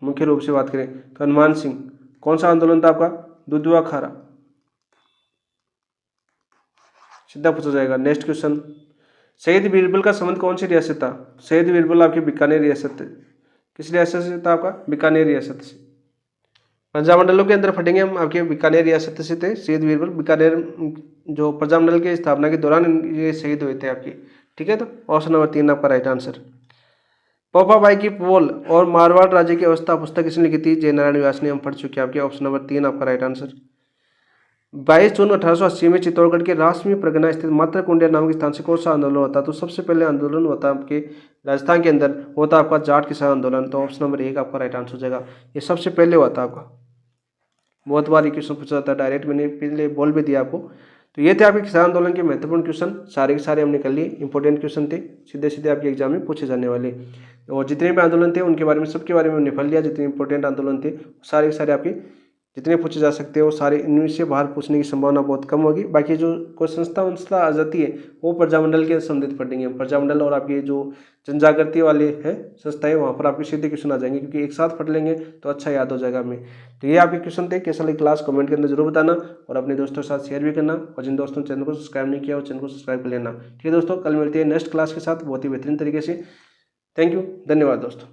Speaker 1: मुख्य रूप से बात करें तो हनुमान सिंह। कौन सा आंदोलन था आपका? दुधवा खारा। सीधा पूछा जाएगा। नेक्स्ट क्वेश्चन, शहीद बीरबल का संबंध कौन सी रियासत था? शहीद बीरबल आपकी बीकानेर रियासत है। किस रियासत से था आपका? बीकानेर रियासत से। प्रजामंडलों के अंदर फटेंगे हम, आपके बीकानेर रियासत से थे शहीद बीरबल। बीकानेर जो प्रजामंडल की स्थापना के दौरान ये शहीद हुए थे आपके। ठीक है, तो ऑप्शन नंबर 3 आपका राइट आंसर। पोपाबाई की पोल और मारवाड़ राज्य की अवस्था पुस्तक किसने लिखी थी? जयनारायण व्यास ने। हम पढ़ चुके हैं आपके। ऑप्शन नंबर 3 आपका राइट आंसर। 22 जून 1880 में चित्तौड़गढ़ के राष्ट्रीय परगना स्थित मात्र कुंडिया नामक स्थान से कौन सा आंदोलन होता? तो सबसे पहले आंदोलन होता है आपके राजस्थान के अंदर, होता आपका जाट किसान आंदोलन। तो ऑप्शन नंबर 1 आपका राइट आंसर हो जाएगा। ये सबसे पहले हुआ था आपका। बहुत बार ये क्वेश्चन पूछा जाता है डायरेक्ट, मैंने पहले बोल भी दिया आपको। तो ये थे आपके किसान आंदोलन के महत्वपूर्ण क्वेश्चन, सारे के सारे हमने कर लिए। इंपॉर्टेंट क्वेश्चन थे, सीधे सीधे आपके एग्जाम में पूछे जाने वाले। और जितने भी आंदोलन थे उनके बारे में, सबके बारे में हमने पढ़ लिया। जितने इंपॉर्टेंट आंदोलन थे सारे के सारे आपके जितने पूछे जा सकते हो सारे, इनमें से बाहर पूछने की संभावना बहुत कम होगी। बाकी जो कोई संस्था आ जाती है वो प्रजामंडल के संबंधित पढ़ेंगे। प्रजामंडल और आपकी जो जनजागृति वाले हैं संस्थाएं, वहाँ पर आपके सीधे क्वेश्चन आ जाएंगे, क्योंकि एक साथ पढ़ लेंगे तो अच्छा याद हो जाएगा हमें। तो ये आपके क्वेश्चन थे। कैसा लगी क्लास कमेंट के अंदर जरूर बताना, और अपने दोस्तों के साथ शेयर भी करना। और जिन दोस्तों ने चैनल को सब्सक्राइब नहीं किया वो चैनल को सब्सक्राइब कर लेना। ठीक है दोस्तों, कल मिलते हैं नेक्स्ट क्लास के साथ बहुत ही बेहतरीन तरीके से। थैंक यू, धन्यवाद दोस्तों।